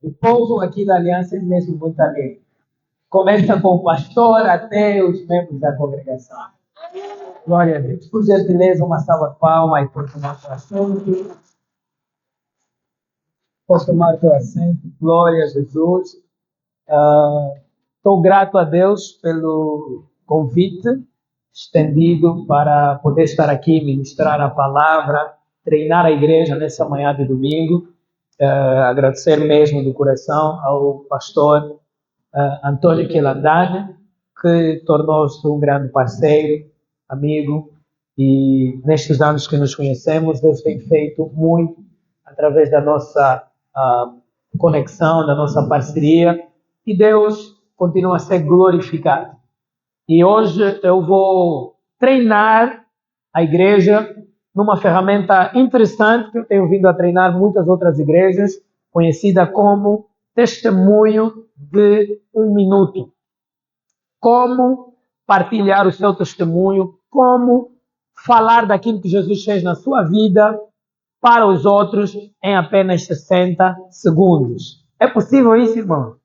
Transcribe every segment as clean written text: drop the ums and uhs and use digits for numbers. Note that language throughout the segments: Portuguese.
O povo aqui da Aliança é mesmo muito alegre. Começa com o pastor até os membros da congregação. Glória a Deus. Por gentileza, uma salva de palmas e por tomar teu assento. Posso tomar teu assento. Glória a Jesus. Estou grato a Deus pelo convite estendido para poder estar aqui, ministrar a palavra, treinar a igreja nessa manhã de domingo. Agradecer mesmo do coração ao pastor Antônio Quelandane, que tornou-se um grande parceiro, amigo, e nestes anos que nos conhecemos, Deus tem feito muito através da nossa conexão, da nossa parceria, e Deus continua a ser glorificado. E hoje eu vou treinar a igreja numa ferramenta interessante que eu tenho vindo a treinar muitas outras igrejas, conhecida como testemunho de 1 minuto. Como partilhar o seu testemunho, como falar daquilo que Jesus fez na sua vida para os outros em apenas 60 segundos. É possível isso, irmão?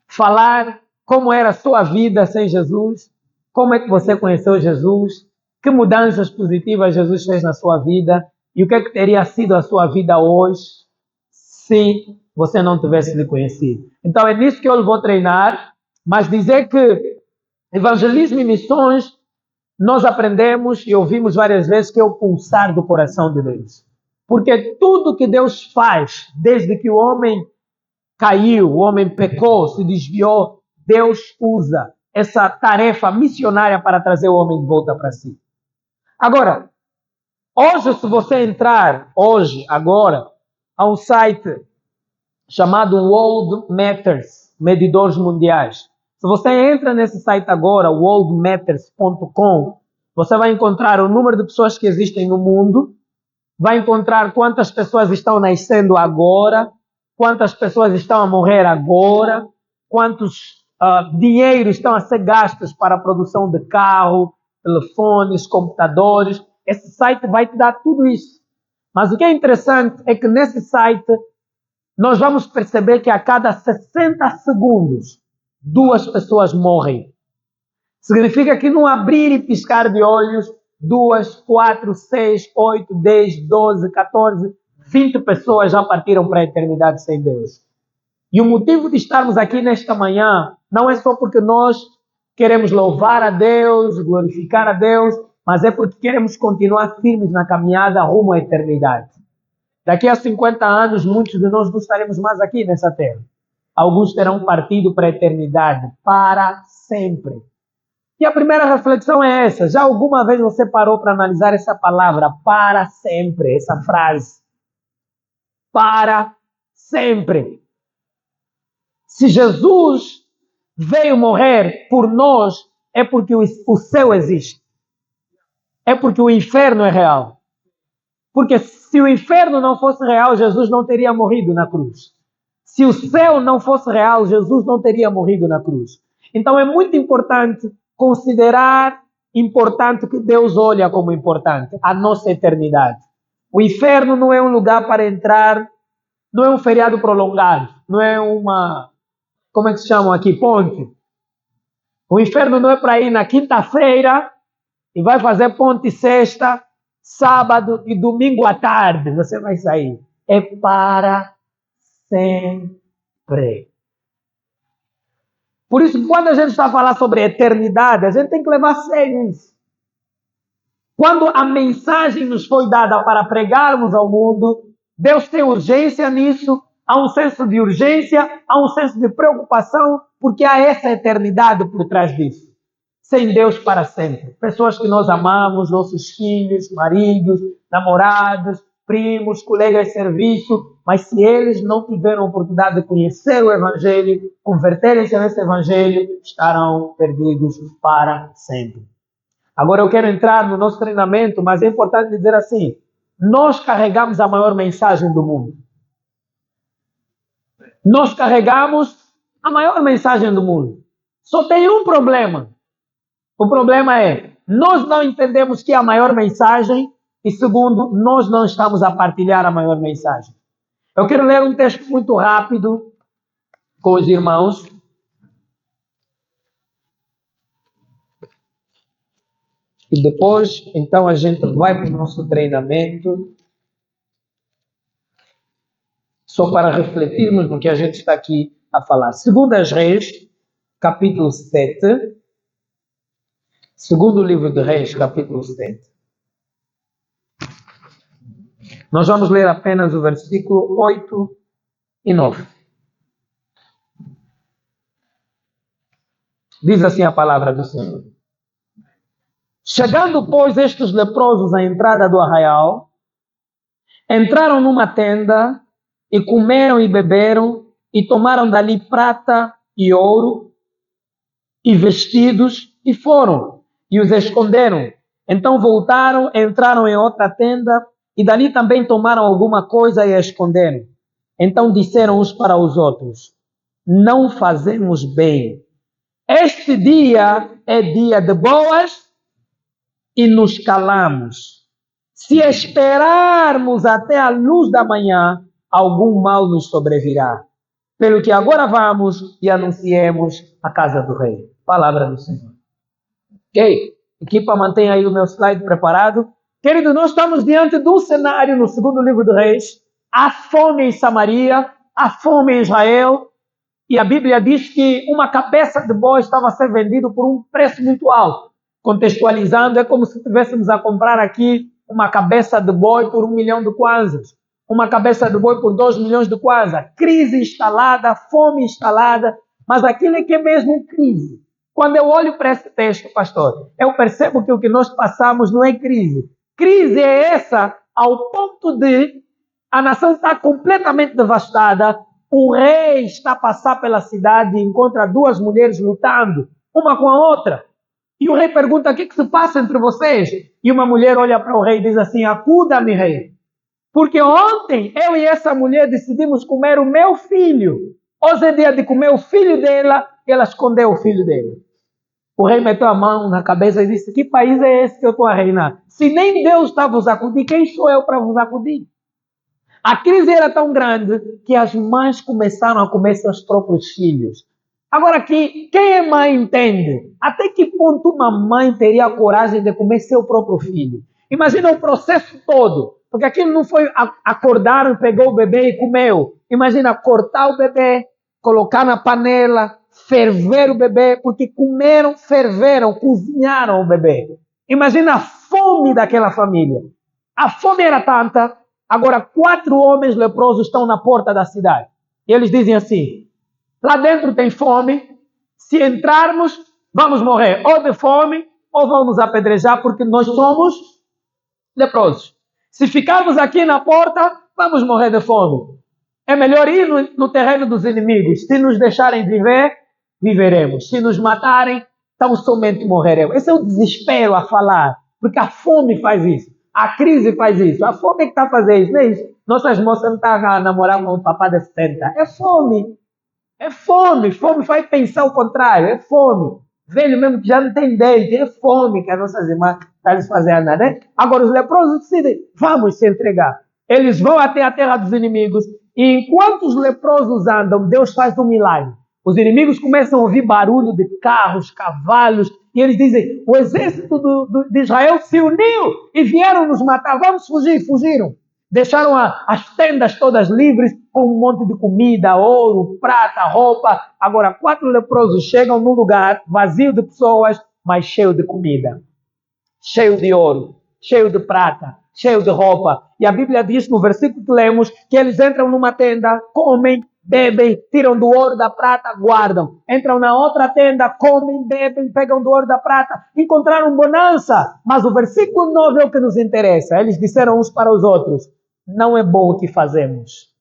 Falar como era a sua vida sem Jesus, como é que você conheceu Jesus, que mudanças positivas Jesus fez na sua vida e o que é que teria sido a sua vida hoje se você não tivesse lhe conhecido. Então é nisso que eu lhe vou treinar, mas dizer que evangelismo e missões nós aprendemos e ouvimos várias vezes que é o pulsar do coração de Deus. Porque tudo que Deus faz, desde que o homem caiu, o homem pecou, se desviou, Deus usa essa tarefa missionária para trazer o homem de volta para si. Agora, hoje, se você entrar, agora, a um site chamado World Matters, Medidores Mundiais. Se você entra nesse site agora, worldmatters.com, você vai encontrar o número de pessoas que existem no mundo, vai encontrar quantas pessoas estão nascendo agora, quantas pessoas estão a morrer agora, quantos dinheiros estão a ser gastos para a produção de carro, telefones, computadores. Esse site vai te dar tudo isso. Mas o que é interessante é que nesse site nós vamos perceber que a cada 60 segundos 2 pessoas morrem. Significa que num abrir e piscar de olhos, 2, 4, 6, 8, 10, 12, 14, 20 pessoas já partiram para a eternidade sem Deus. E o motivo de estarmos aqui nesta manhã não é só porque nós queremos louvar a Deus, glorificar a Deus, mas é porque queremos continuar firmes na caminhada rumo à eternidade. Daqui a 50 anos, muitos de nós não estaremos mais aqui nessa terra. Alguns terão partido para a eternidade, para sempre. E a primeira reflexão é essa. Já alguma vez você parou para analisar essa palavra, para sempre, essa frase? Para sempre. Se Jesus veio morrer por nós, é porque o céu existe. É porque o inferno é real. Porque se o inferno não fosse real, Jesus não teria morrido na cruz. Se o céu não fosse real, Jesus não teria morrido na cruz. Então é muito importante considerar importante que Deus olha como importante, a nossa eternidade. O inferno não é um lugar para entrar, não é um feriado prolongado, não é uma, como é que se chama aqui, ponte. O inferno não é para ir na quinta-feira e vai fazer ponte sexta, sábado e domingo à tarde você vai sair. É para sempre. Por isso, quando a gente está a falar sobre eternidade, a gente tem que levar a sério isso. Quando a mensagem nos foi dada para pregarmos ao mundo, Deus tem urgência nisso, há um senso de urgência, há um senso de preocupação, porque há essa eternidade por trás disso. Sem Deus para sempre. Pessoas que nós amamos, nossos filhos, maridos, namorados, primos, colegas de serviço, mas se eles não tiveram a oportunidade de conhecer o Evangelho, converterem-se nesse Evangelho, estarão perdidos para sempre. Agora eu quero entrar no nosso treinamento, mas é importante dizer assim, nós carregamos a maior mensagem do mundo. Nós carregamos a maior mensagem do mundo. Só tem um problema. O problema é, nós não entendemos que é a maior mensagem e segundo, nós não estamos a partilhar a maior mensagem. Eu quero ler um texto muito rápido com os irmãos. E depois, então, a gente vai para o nosso treinamento. Só para refletirmos no que a gente está aqui a falar. Segundas Reis, capítulo 7. Segundo livro de Reis, capítulo 7. Nós vamos ler apenas o versículo 8 e 9. Diz assim a palavra do Senhor. Chegando, pois, estes leprosos à entrada do arraial, entraram numa tenda e comeram e beberam e tomaram dali prata e ouro e vestidos e foram e os esconderam. Então voltaram, entraram em outra tenda e dali também tomaram alguma coisa e a esconderam. Então disseram uns para os outros: não fazemos bem. Este dia é dia de boas e nos calamos. Se esperarmos até a luz da manhã, algum mal nos sobrevirá. Pelo que agora vamos e anunciemos a casa do rei. Palavra do Senhor. Ok? Equipa, mantenha aí o meu slide preparado. Querido, nós estamos diante de um cenário no segundo livro de Reis. Há fome em Samaria, há fome em Israel. E a Bíblia diz que uma cabeça de boi estava a ser vendido por um preço muito alto. Contextualizando, é como se estivéssemos a comprar aqui uma cabeça de boi por 1 milhão de kwanzas. Uma cabeça de boi por 2 milhões de kwanzas. Crise instalada, fome instalada. Mas aquilo é que é mesmo crise. Quando eu olho para esse texto, pastor, eu percebo que o que nós passamos não é crise. Crise é essa ao ponto de a nação estar completamente devastada. O rei está a passar pela cidade e encontra duas mulheres lutando, uma com a outra. E o rei pergunta: o que se passa entre vocês? E uma mulher olha para o rei e diz assim: acuda-me, rei. Porque ontem eu e essa mulher decidimos comer o meu filho. Hoje é dia de comer o filho dela e ela escondeu o filho dele. O rei meteu a mão na cabeça e disse: que país é esse que eu estou a reinar? Se nem Deus está a vos acudir, quem sou eu para vos acudir? A crise era tão grande que as mães começaram a comer seus próprios filhos. Agora, quem é mãe entende até que ponto uma mãe teria a coragem de comer seu próprio filho. Imagina o processo todo, porque aquilo não foi acordar, pegou o bebê e comeu. Imagina cortar o bebê, colocar na panela, ferver o bebê, porque comeram, ferveram, cozinharam o bebê. Imagina a fome daquela família. A fome era tanta. Agora, 4 homens leprosos estão na porta da cidade. E eles dizem assim: lá dentro tem fome, se entrarmos, vamos morrer ou de fome, ou vão nos apedrejar, porque nós somos leprosos. Se ficarmos aqui na porta, vamos morrer de fome. É melhor ir no terreno dos inimigos. Se nos deixarem viver, viveremos. Se nos matarem, tão somente morreremos. Esse é o desespero a falar, porque a fome faz isso. A crise faz isso. A fome é que está a fazer isso, não é isso? Nossas moças não estão a namorar com um papá de 70. É fome. É fome. Fome faz pensar o contrário. É fome. Velho mesmo que já não tem dente. É fome que as nossas irmãs estão lhes fazendo, né? Agora os leprosos decidem: vamos se entregar. Eles vão até a terra dos inimigos. E enquanto os leprosos andam, Deus faz um milagre. Os inimigos começam a ouvir barulho de carros, cavalos, e eles dizem: o exército de Israel se uniu e vieram nos matar. Vamos fugir. Fugiram. Deixaram as tendas todas livres, com um monte de comida, ouro, prata, roupa. Agora 4 leprosos chegam num lugar vazio de pessoas, mas cheio de comida, cheio de ouro, cheio de prata, cheio de roupa. E a Bíblia diz no versículo que lemos que eles entram numa tenda, comem, bebem, tiram do ouro, da prata, guardam. Entram na outra tenda, comem, bebem, pegam do ouro, da prata. Encontraram bonança. Mas o versículo 9 é o que nos interessa. Eles disseram uns para os outros: não é bom o que fazemos.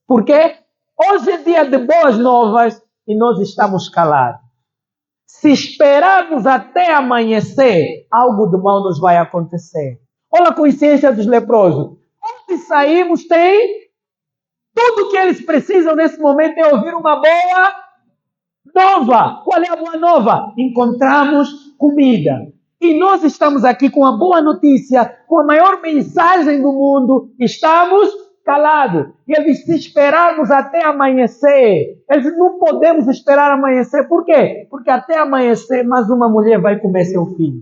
Porque hoje é dia de boas novas e nós estamos calados. Se esperarmos até amanhecer, algo de mal nos vai acontecer. Olha a consciência dos leprosos. Onde saímos tem tudo que eles precisam nesse momento é ouvir uma boa nova. Qual é a boa nova? Encontramos comida. E nós estamos aqui com a boa notícia, com a maior mensagem do mundo. Estamos calados. E ele diz, se esperarmos até amanhecer, ele diz, não podemos esperar amanhecer. Por quê? Porque até amanhecer, mais uma mulher vai comer seu filho.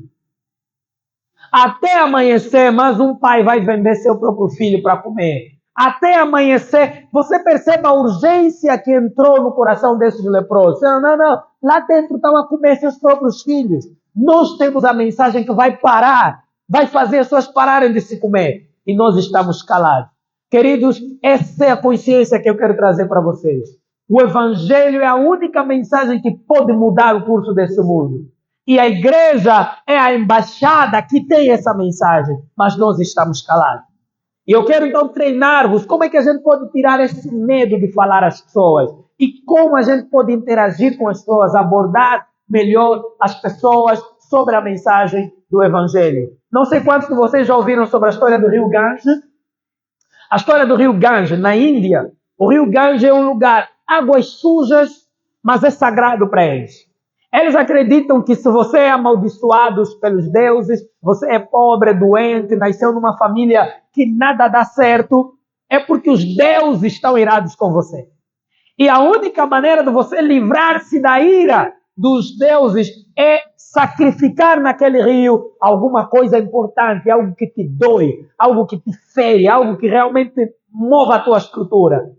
Até amanhecer, mais um pai vai vender seu próprio filho para comer. Até amanhecer, você percebe a urgência que entrou no coração desses leprosos. Não. Lá dentro estão a comer seus próprios filhos. Nós temos a mensagem que vai parar, vai fazer as pessoas pararem de se comer. E nós estamos calados. Queridos, essa é a consciência que eu quero trazer para vocês. O Evangelho é a única mensagem que pode mudar o curso desse mundo. E a igreja é a embaixada que tem essa mensagem, mas nós estamos calados. E eu quero então treinar-vos como é que a gente pode tirar esse medo de falar às pessoas e como a gente pode interagir com as pessoas, abordar melhor as pessoas sobre a mensagem do Evangelho. Não sei quantos de vocês já ouviram sobre a história do rio Gange. A história do rio Gange, na Índia. O rio Gange é um lugar, águas sujas, mas é sagrado para eles. Eles acreditam que se você é amaldiçoado pelos deuses, você é pobre, doente, nasceu numa família que nada dá certo, é porque os deuses estão irados com você. E a única maneira de você livrar-se da ira dos deuses é sacrificar naquele rio alguma coisa importante, algo que te dói, algo que te fere, algo que realmente mova a tua estrutura.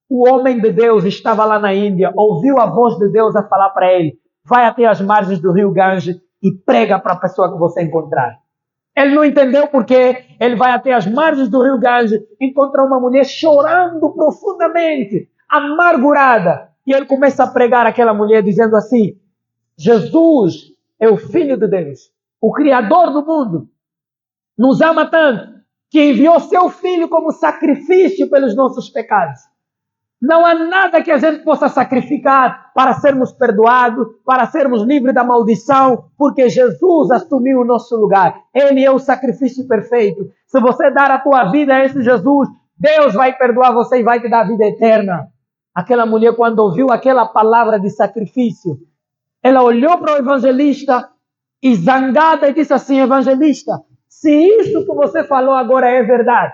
O homem de Deus estava lá na Índia, ouviu a voz de Deus a falar para ele, vai até as margens do rio Gange e prega para a pessoa que você encontrar. Ele não entendeu porque ele vai até as margens do rio Gange, encontra uma mulher chorando profundamente, amargurada. E ele começa a pregar aquela mulher dizendo assim, Jesus é o Filho de Deus, o Criador do mundo, nos ama tanto, que enviou seu Filho como sacrifício pelos nossos pecados. Não há nada que a gente possa sacrificar para sermos perdoados, para sermos livres da maldição, porque Jesus assumiu o nosso lugar. Ele é o sacrifício perfeito. Se você dar a tua vida a esse Jesus, Deus vai perdoar você e vai te dar a vida eterna. Aquela mulher, quando ouviu aquela palavra de sacrifício, ela olhou para o evangelista e zangada e disse assim, evangelista, se isso que você falou agora é verdade,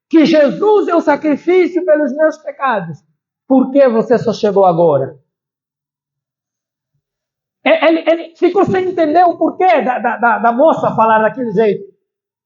que Jesus é o sacrifício pelos meus pecados, por que você só chegou agora? Ele ficou sem entender o porquê da moça falar daquele jeito.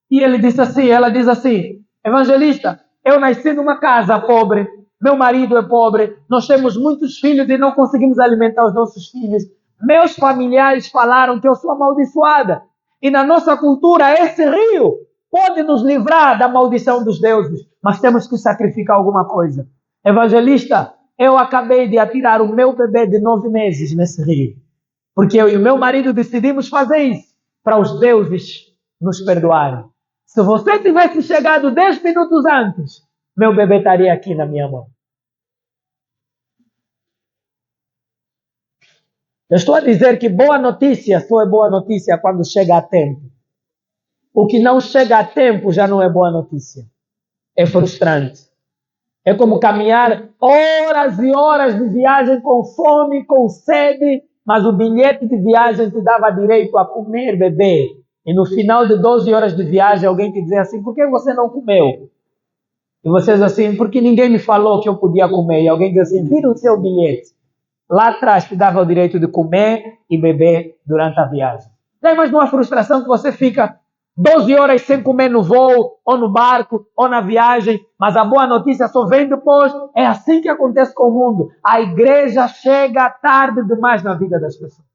E ele disse assim, ela diz assim, evangelista, eu nasci numa casa pobre, meu marido é pobre, nós temos muitos filhos e não conseguimos alimentar os nossos filhos. Meus familiares falaram que eu sou amaldiçoada. E na nossa cultura, esse rio pode nos livrar da maldição dos deuses, mas temos que sacrificar alguma coisa. Evangelista, eu acabei de atirar o meu bebê de 9 meses nesse rio, porque eu e o meu marido decidimos fazer isso para os deuses nos perdoarem. Se você tivesse chegado 10 minutos antes, meu bebê estaria aqui na minha mão. Eu estou a dizer que boa notícia só é boa notícia quando chega a tempo. O que não chega a tempo já não é boa notícia. É frustrante. É como caminhar horas e horas de viagem com fome, com sede, mas o bilhete de viagem te dava direito a comer, beber. E no final de 12 horas de viagem, alguém te dizia assim, por que você não comeu? E vocês assim, porque ninguém me falou que eu podia comer. E alguém diz assim, vira o seu bilhete. Lá atrás te dava o direito de comer e beber durante a viagem. Já imaginou a frustração que você fica 12 horas sem comer no voo, ou no barco, ou na viagem, mas a boa notícia só vem depois. É assim que acontece com o mundo. A igreja chega tarde demais na vida das pessoas.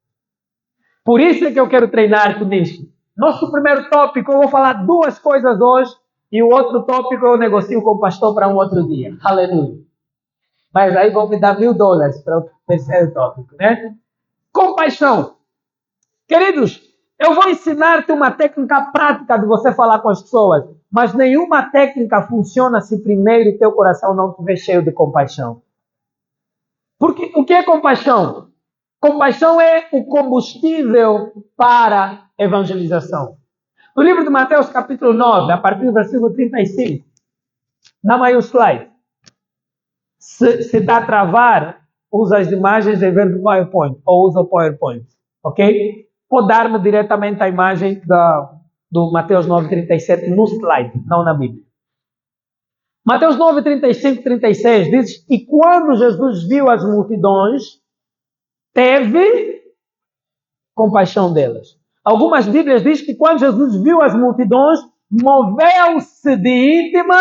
Por isso é que eu quero treinar-te nisso. Nosso primeiro tópico, eu vou falar 2 coisas hoje, e o outro tópico eu negocio com o pastor para um outro dia. Aleluia. Mas aí vão me dar $1.000 para o terceiro tópico, né? Compaixão. Queridos, eu vou ensinar-te uma técnica prática de você falar com as pessoas, mas nenhuma técnica funciona se primeiro teu coração não estiver cheio de compaixão. Porque o que é compaixão? Compaixão é o combustível para evangelização. No livro de Mateus, capítulo 9, a partir do versículo 35, dá-me aí o slide. Se está a travar, usa as imagens em vez do PowerPoint, ou usa o PowerPoint, ok? Pode dar-me diretamente a imagem do Mateus 9:37 no slide, não na Bíblia. Mateus 9, 35, 36 diz que quando Jesus viu as multidões, teve compaixão delas. Algumas Bíblias dizem que quando Jesus viu as multidões, moveu-se de íntima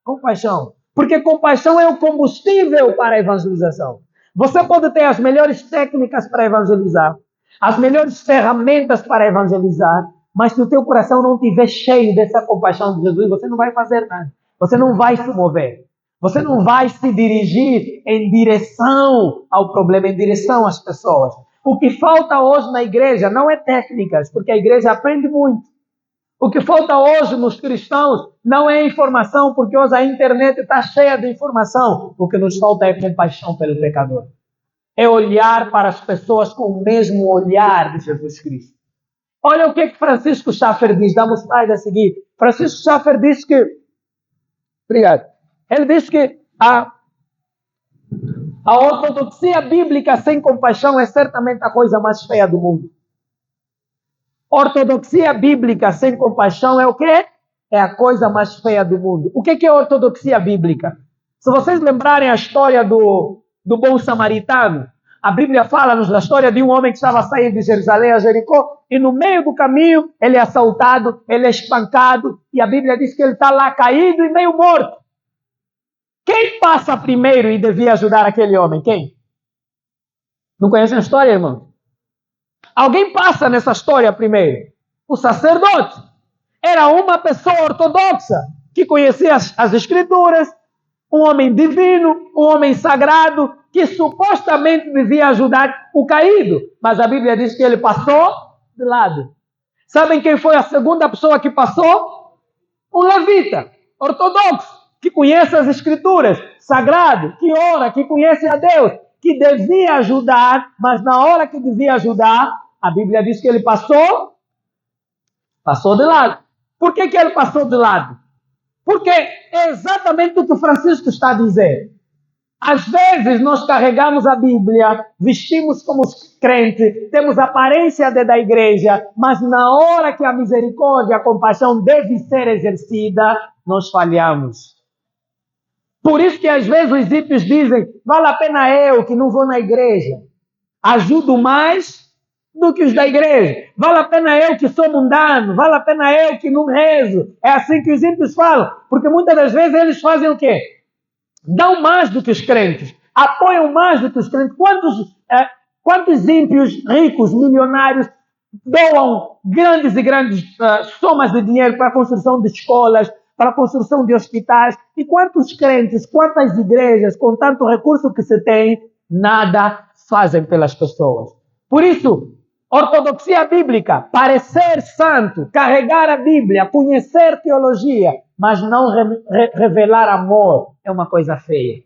compaixão. Porque compaixão é o combustível para a evangelização. Você pode ter as melhores técnicas para evangelizar, as melhores ferramentas para evangelizar, mas se o teu coração não estiver cheio dessa compaixão de Jesus, você não vai fazer nada. Você não vai se mover. Você não vai se dirigir em direção ao problema, em direção às pessoas. O que falta hoje na igreja não é técnicas, porque a igreja aprende muito. O que falta hoje nos cristãos não é informação, porque hoje a internet está cheia de informação. O que nos falta é compaixão pelo pecador. É olhar para as pessoas com o mesmo olhar de Jesus Cristo. Olha o que Francisco Schaffer diz, dá-me o slide a seguir. Francisco Schaffer diz que... Obrigado. Ele diz que a ortodoxia bíblica sem compaixão é certamente a coisa mais feia do mundo. Ortodoxia bíblica sem compaixão é o quê? É a coisa mais feia do mundo. O que é ortodoxia bíblica? Se vocês lembrarem a história do bom samaritano, a Bíblia fala-nos da história de um homem que estava saindo de Jerusalém a Jericó e no meio do caminho ele é assaltado, ele é espancado e a Bíblia diz que ele está lá caído e meio morto. Quem passa primeiro e devia ajudar aquele homem? Quem? Não conhecem a história, irmão? Alguém passa nessa história primeiro. O sacerdote. Era uma pessoa ortodoxa que conhecia as escrituras, um homem divino, um homem sagrado, que supostamente devia ajudar o caído. Mas a Bíblia diz que ele passou de lado. Sabem quem foi a segunda pessoa que passou? Um levita, ortodoxo, que conhece as escrituras, sagrado, que ora, que conhece a Deus, que devia ajudar, mas na hora que devia ajudar, a Bíblia diz que ele passou de lado. Por que ele passou de lado? Porque é exatamente o que Francisco está a dizer. Às vezes nós carregamos a Bíblia, vestimos como crente, temos a aparência da igreja, mas na hora que a misericórdia, a compaixão deve ser exercida, nós falhamos. Por isso que às vezes os ímpios dizem, vale a pena eu que não vou na igreja, ajudo mais do que os da igreja. Vale a pena eu que sou mundano, vale a pena eu que não rezo. É assim que os ímpios falam, porque muitas das vezes eles fazem o quê? Dão mais do que os crentes, apoiam mais do que os crentes. Quantos ímpios ricos, milionários, doam grandes e grandes somas de dinheiro para a construção de escolas, para a construção de hospitais? E quantos crentes, quantas igrejas, com tanto recurso que se tem, nada fazem pelas pessoas? Por isso, ortodoxia bíblica, parecer santo, carregar a Bíblia, conhecer teologia, mas não revelar amor, é uma coisa feia.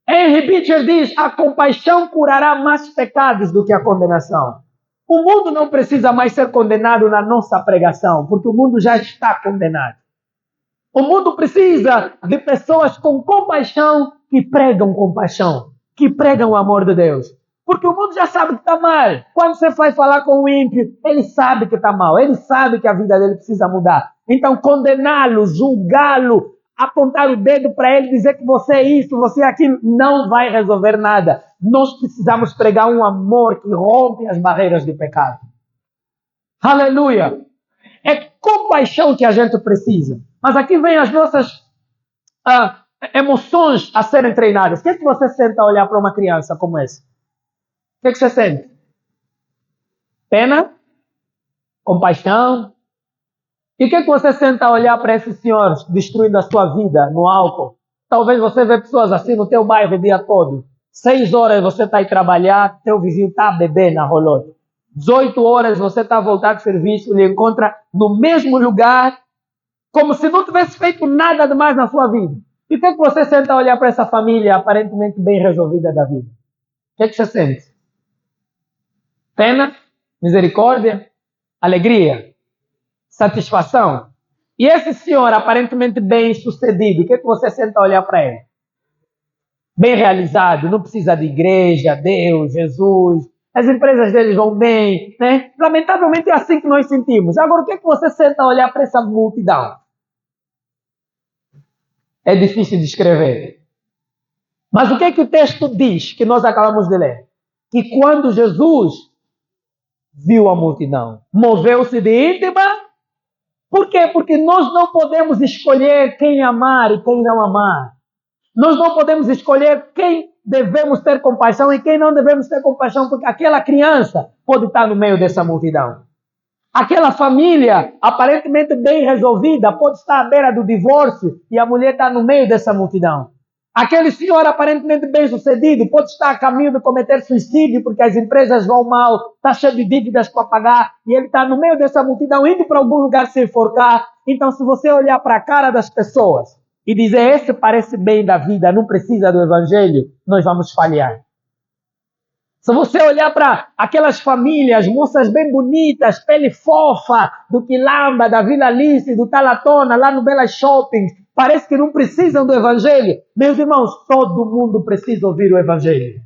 Henry Beecher diz, a compaixão curará mais pecados do que a condenação. O mundo não precisa mais ser condenado na nossa pregação, porque o mundo já está condenado. O mundo precisa de pessoas com compaixão, que pregam compaixão, que pregam o amor de Deus. Porque o mundo já sabe que está mal. Quando você vai falar com o ímpio, ele sabe que está mal. Ele sabe que a vida dele precisa mudar. Então, condená-lo, julgá-lo, apontar o dedo para ele, dizer que você é isso, você é aquilo, não vai resolver nada. Nós precisamos pregar um amor que rompe as barreiras do pecado. Aleluia! É compaixão que a gente precisa. Mas aqui vem as nossas emoções a serem treinadas. O que é que você sente a olhar para uma criança como essa? O que é que você sente? Pena? Compaixão? E o que é que você sente a olhar para esses senhores destruindo a sua vida no álcool? Talvez você vê pessoas assim no teu bairro o dia todo. 6 horas você está a trabalhar, teu vizinho está a beber na rolota. 18 horas você está a voltar de serviço e lhe encontra no mesmo lugar, como se não tivesse feito nada demais na sua vida. E o que é que você sente a olhar para essa família aparentemente bem resolvida da vida? O que é que você sente? Pena? Misericórdia? Alegria? Satisfação? E esse senhor aparentemente bem sucedido, o que é que você sente a olhar para ele? Bem realizado, não precisa de igreja, Deus, Jesus, as empresas deles vão bem, né? Lamentavelmente é assim que nós sentimos. Agora, o que é que você sente a olhar para essa multidão? É difícil de escrever. Mas o que o texto diz, que nós acabamos de ler? Que quando Jesus viu a multidão, moveu-se de íntima. Por quê? Porque nós não podemos escolher quem amar e quem não amar. Nós não podemos escolher quem devemos ter compaixão e quem não devemos ter compaixão, porque aquela criança pode estar no meio dessa multidão. Aquela família, aparentemente bem resolvida, pode estar à beira do divórcio e a mulher está no meio dessa multidão. Aquele senhor aparentemente bem sucedido pode estar a caminho de cometer suicídio porque as empresas vão mal, está cheio de dívidas para pagar e ele está no meio dessa multidão indo para algum lugar se enforcar. Então, se você olhar para a cara das pessoas e dizer, esse parece bem da vida, não precisa do evangelho, nós vamos falhar. Se você olhar para aquelas famílias, moças bem bonitas, pele fofa, do Quilamba, da Vila Alice, do Talatona, lá no Bela Shopping, parece que não precisam do evangelho. Meus irmãos, todo mundo precisa ouvir o evangelho.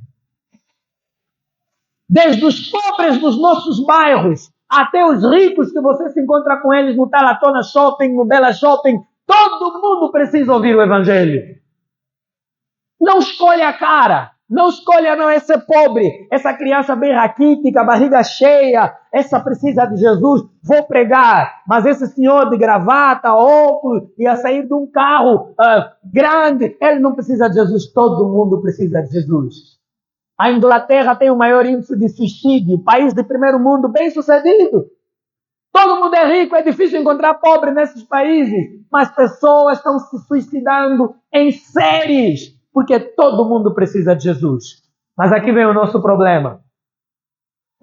Desde os pobres dos nossos bairros, até os ricos que você se encontra com eles no Talatona Shopping, no Bela Shopping, todo mundo precisa ouvir o evangelho. Não escolha a cara. Não escolha, não, esse é pobre, essa criança bem raquítica, barriga cheia, essa precisa de Jesus, vou pregar. Mas esse senhor de gravata, óculos, ia sair de um carro grande, ele não precisa de Jesus, todo mundo precisa de Jesus. A Inglaterra tem o maior índice de suicídio, país de primeiro mundo bem sucedido. Todo mundo é rico, é difícil encontrar pobre nesses países, mas pessoas estão se suicidando em séries. Porque todo mundo precisa de Jesus. Mas aqui vem o nosso problema.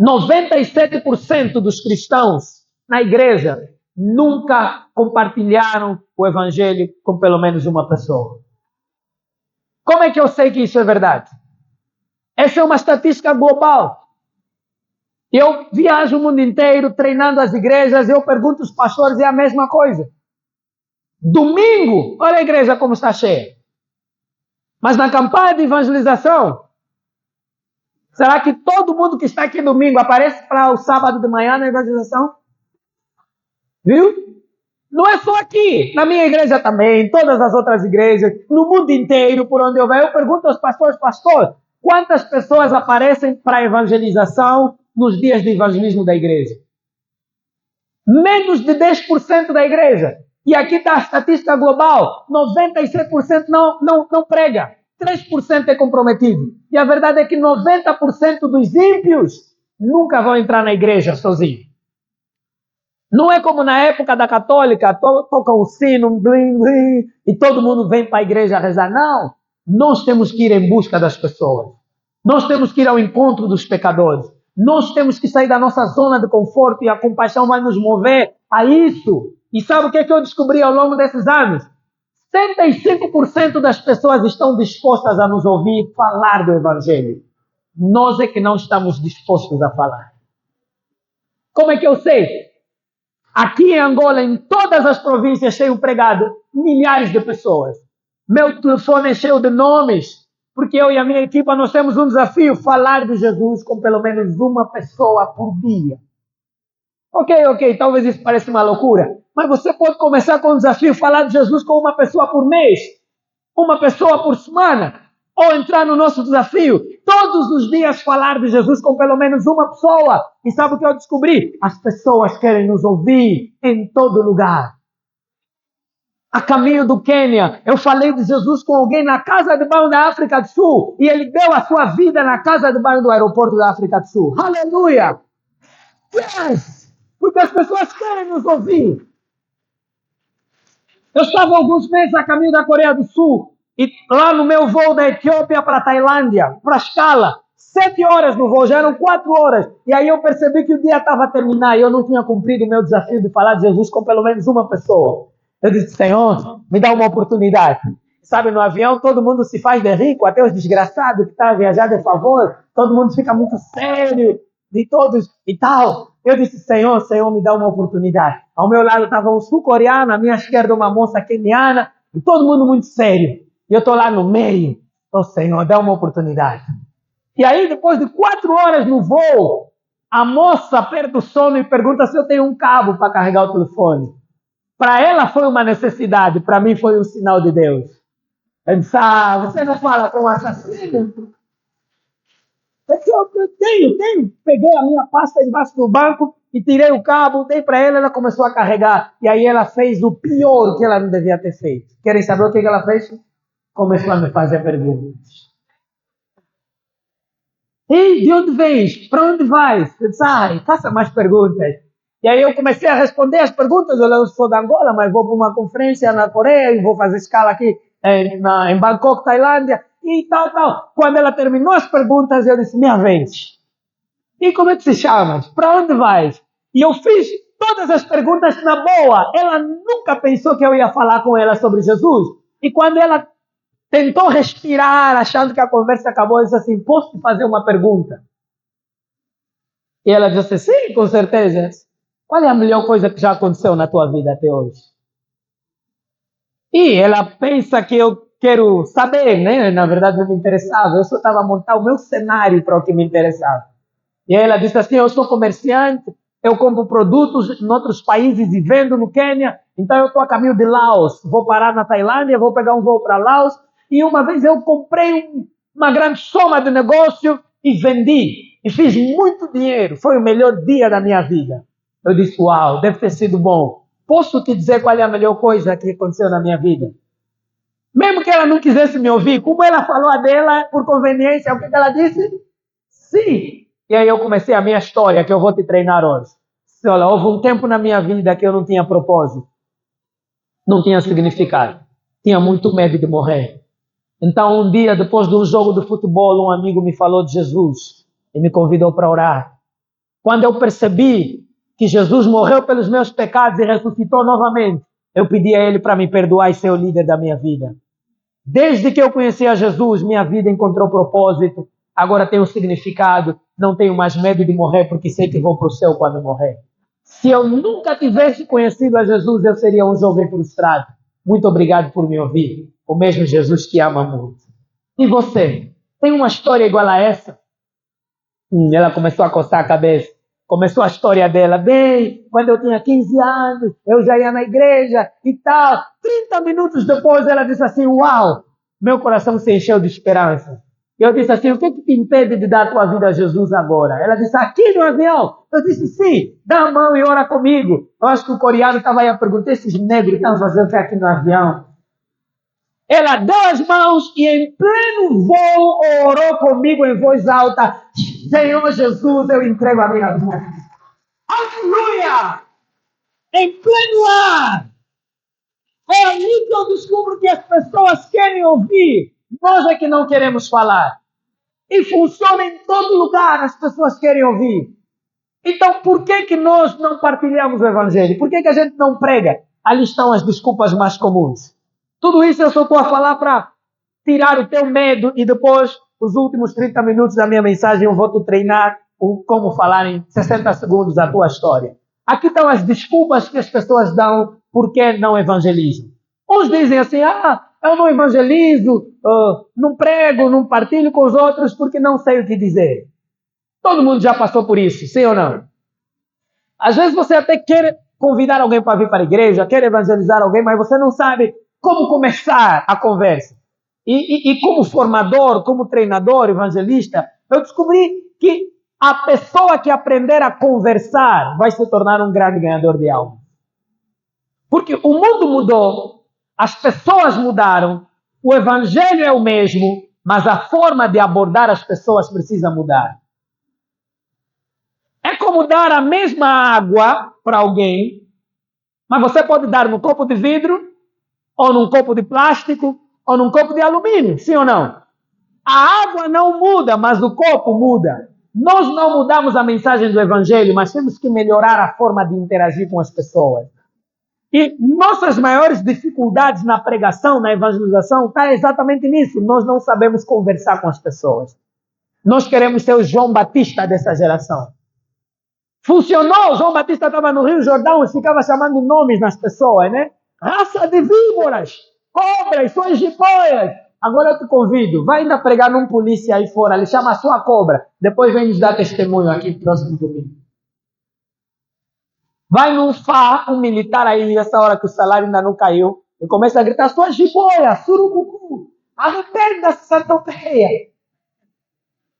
97% dos cristãos na igreja nunca compartilharam o evangelho com pelo menos uma pessoa. Como é que eu sei que isso é verdade? Essa é uma estatística global. Eu viajo o mundo inteiro treinando as igrejas, eu pergunto aos pastores, é a mesma coisa. Domingo, olha a igreja como está cheia. Mas na campanha de evangelização, será que todo mundo que está aqui domingo aparece para o sábado de manhã na evangelização? Viu? Não é só aqui, na minha igreja também, em todas as outras igrejas, no mundo inteiro, por onde eu vou. Eu pergunto aos pastores, pastor, quantas pessoas aparecem para a evangelização nos dias de evangelismo da igreja? Menos de 10% da igreja. E aqui está a estatística global, 97% não prega, 3% é comprometido. E a verdade é que 90% dos ímpios nunca vão entrar na igreja sozinhos. Não é como na época da católica, tocam o sino, blim, blim, e todo mundo vem para a igreja rezar. Não, nós temos que ir em busca das pessoas. Nós temos que ir ao encontro dos pecadores. Nós temos que sair da nossa zona de conforto e a compaixão vai nos mover a isso. E sabe o que eu descobri ao longo desses anos? 75% das pessoas estão dispostas a nos ouvir falar do evangelho. Nós é que não estamos dispostos a falar. Como é que eu sei? Aqui em Angola, em todas as províncias, tenho pregado milhares de pessoas. Meu telefone é cheio de nomes, porque eu e a minha equipa nós temos um desafio, falar de Jesus com pelo menos uma pessoa por dia. Ok, talvez isso pareça uma loucura, mas você pode começar com o desafio, falar de Jesus com uma pessoa por mês, uma pessoa por semana, ou entrar no nosso desafio, todos os dias falar de Jesus com pelo menos uma pessoa. E sabe o que eu descobri? As pessoas querem nos ouvir em todo lugar. A caminho do Quênia, eu falei de Jesus com alguém na casa de banho da África do Sul, e ele deu a sua vida na casa de banho do aeroporto da África do Sul. Aleluia! Yes! Porque as pessoas querem nos ouvir. Eu estava alguns meses a caminho da Coreia do Sul, e lá no meu voo da Etiópia para a Tailândia, para a escala, 7 horas no voo, já eram 4 horas. E aí eu percebi que o dia estava a terminar e eu não tinha cumprido o meu desafio de falar de Jesus com pelo menos uma pessoa. Eu disse, Senhor, me dá uma oportunidade. Sabe, no avião todo mundo se faz de rico, até os desgraçados que estão a viajar de favor, todo mundo fica muito sério, de todos e tal. Eu disse, Senhor, me dá uma oportunidade. Ao meu lado estava um sul-coreano, à minha esquerda uma moça queniana, e todo mundo muito sério. E eu estou lá no meio. Senhor, dá uma oportunidade. E aí, depois de 4 horas no voo, a moça aperta o sono e pergunta se eu tenho um cabo para carregar o telefone. Para ela foi uma necessidade, para mim foi um sinal de Deus. Ele disse, você não fala com o assassino? Eu tenho. Peguei a minha pasta debaixo do banco e tirei o cabo, dei para ela começou a carregar. E aí ela fez o pior que ela não devia ter feito. Querem saber o que ela fez? Começou a me fazer perguntas. Ei, de onde vens? Para onde vais? Eu disse, faça mais perguntas. E aí eu comecei a responder as perguntas. Eu sou da Angola, mas vou para uma conferência na Coreia e vou fazer escala aqui em Bangkok, Tailândia, e tal. Quando ela terminou as perguntas, eu disse, minha vez. E como é que se chamas? Para onde vais? E eu fiz todas as perguntas na boa. Ela nunca pensou que eu ia falar com ela sobre Jesus. E quando ela tentou respirar, achando que a conversa acabou, eu disse assim, posso te fazer uma pergunta? E ela disse assim, sim, com certeza. Qual é a melhor coisa que já aconteceu na tua vida até hoje? E ela pensa que eu quero saber, né? Na verdade não me interessava. Eu só estava a montar o meu cenário para o que me interessava. E aí ela disse assim, eu sou comerciante, eu compro produtos em outros países e vendo no Quênia, então eu estou a caminho de Laos, vou parar na Tailândia, vou pegar um voo para Laos, e uma vez eu comprei uma grande soma de negócio e vendi, e fiz muito dinheiro, foi o melhor dia da minha vida. Eu disse, uau, deve ter sido bom. Posso te dizer qual é a melhor coisa que aconteceu na minha vida? Mesmo que ela não quisesse me ouvir, como ela falou a dela, por conveniência, o que ela disse? Sim. E aí eu comecei a minha história, que eu vou te treinar hoje. Olha, houve um tempo na minha vida que eu não tinha propósito, não tinha significado, tinha muito medo de morrer. Então um dia, depois de um jogo de futebol, um amigo me falou de Jesus e me convidou para orar. Quando eu percebi que Jesus morreu pelos meus pecados e ressuscitou novamente, eu pedi a Ele para me perdoar e ser o líder da minha vida. Desde que eu conheci a Jesus, minha vida encontrou propósito, agora tem um significado, não tenho mais medo de morrer porque sei que vou para o céu quando morrer. Se eu nunca tivesse conhecido a Jesus, eu seria um jovem frustrado. Muito obrigado por me ouvir. O mesmo Jesus te ama muito. E você? Tem uma história igual a essa? Ela começou a coçar a cabeça. Começou a história dela. Bem, quando eu tinha 15 anos, eu já ia na igreja e tal. 30 minutos depois, ela disse assim, uau, meu coração se encheu de esperança. Eu disse assim, o que te impede de dar a tua vida a Jesus agora? Ela disse, aqui no avião. Eu disse, sim, dá a mão e ora comigo. Eu acho que o coreano estava aí a perguntar, esses negros estão fazendo o que aqui no avião? Ela deu as mãos e em pleno voo orou comigo em voz alta. Senhor Jesus, eu entrego a minha vida. Aleluia! Em pleno ar. É ali que eu descubro que as pessoas querem ouvir. Nós é que não queremos falar. E funciona em todo lugar, as pessoas querem ouvir. Então, por que nós não partilhamos o Evangelho? Por que a gente não prega? Ali estão as desculpas mais comuns. Tudo isso eu só estou a falar para tirar o teu medo e depois, os últimos 30 minutos da minha mensagem, eu vou te treinar como falar em 60 segundos a tua história. Aqui estão as desculpas que as pessoas dão porque não evangelizam. Uns dizem assim, eu não evangelizo, não prego, não partilho com os outros porque não sei o que dizer. Todo mundo já passou por isso, sim ou não? Às vezes você até quer convidar alguém para vir para a igreja, quer evangelizar alguém, mas você não sabe como começar a conversa. E como formador, como treinador, evangelista, eu descobri que a pessoa que aprender a conversar vai se tornar um grande ganhador de alma. Porque o mundo mudou, as pessoas mudaram, o evangelho é o mesmo, mas a forma de abordar as pessoas precisa mudar. É como dar a mesma água para alguém, mas você pode dar num copo de vidro, ou num copo de plástico, ou num copo de alumínio, sim ou não? A água não muda, mas o copo muda. Nós não mudamos a mensagem do Evangelho, mas temos que melhorar a forma de interagir com as pessoas. E nossas maiores dificuldades na pregação, na evangelização, está exatamente nisso. Nós não sabemos conversar com as pessoas. Nós queremos ser o João Batista dessa geração. Funcionou, João Batista estava no Rio Jordão e ficava chamando nomes nas pessoas, né? Raça de víboras, cobras, suas jiboias. Agora eu te convido, vai ainda pregar num polícia aí fora, ele chama a sua cobra. Depois vem nos dar testemunho aqui no próximo domingo. Vai num FA, um militar aí, nessa hora que o salário ainda não caiu, e começa a gritar, sua jiboia, surucucu. Arrependa-se, centopeia.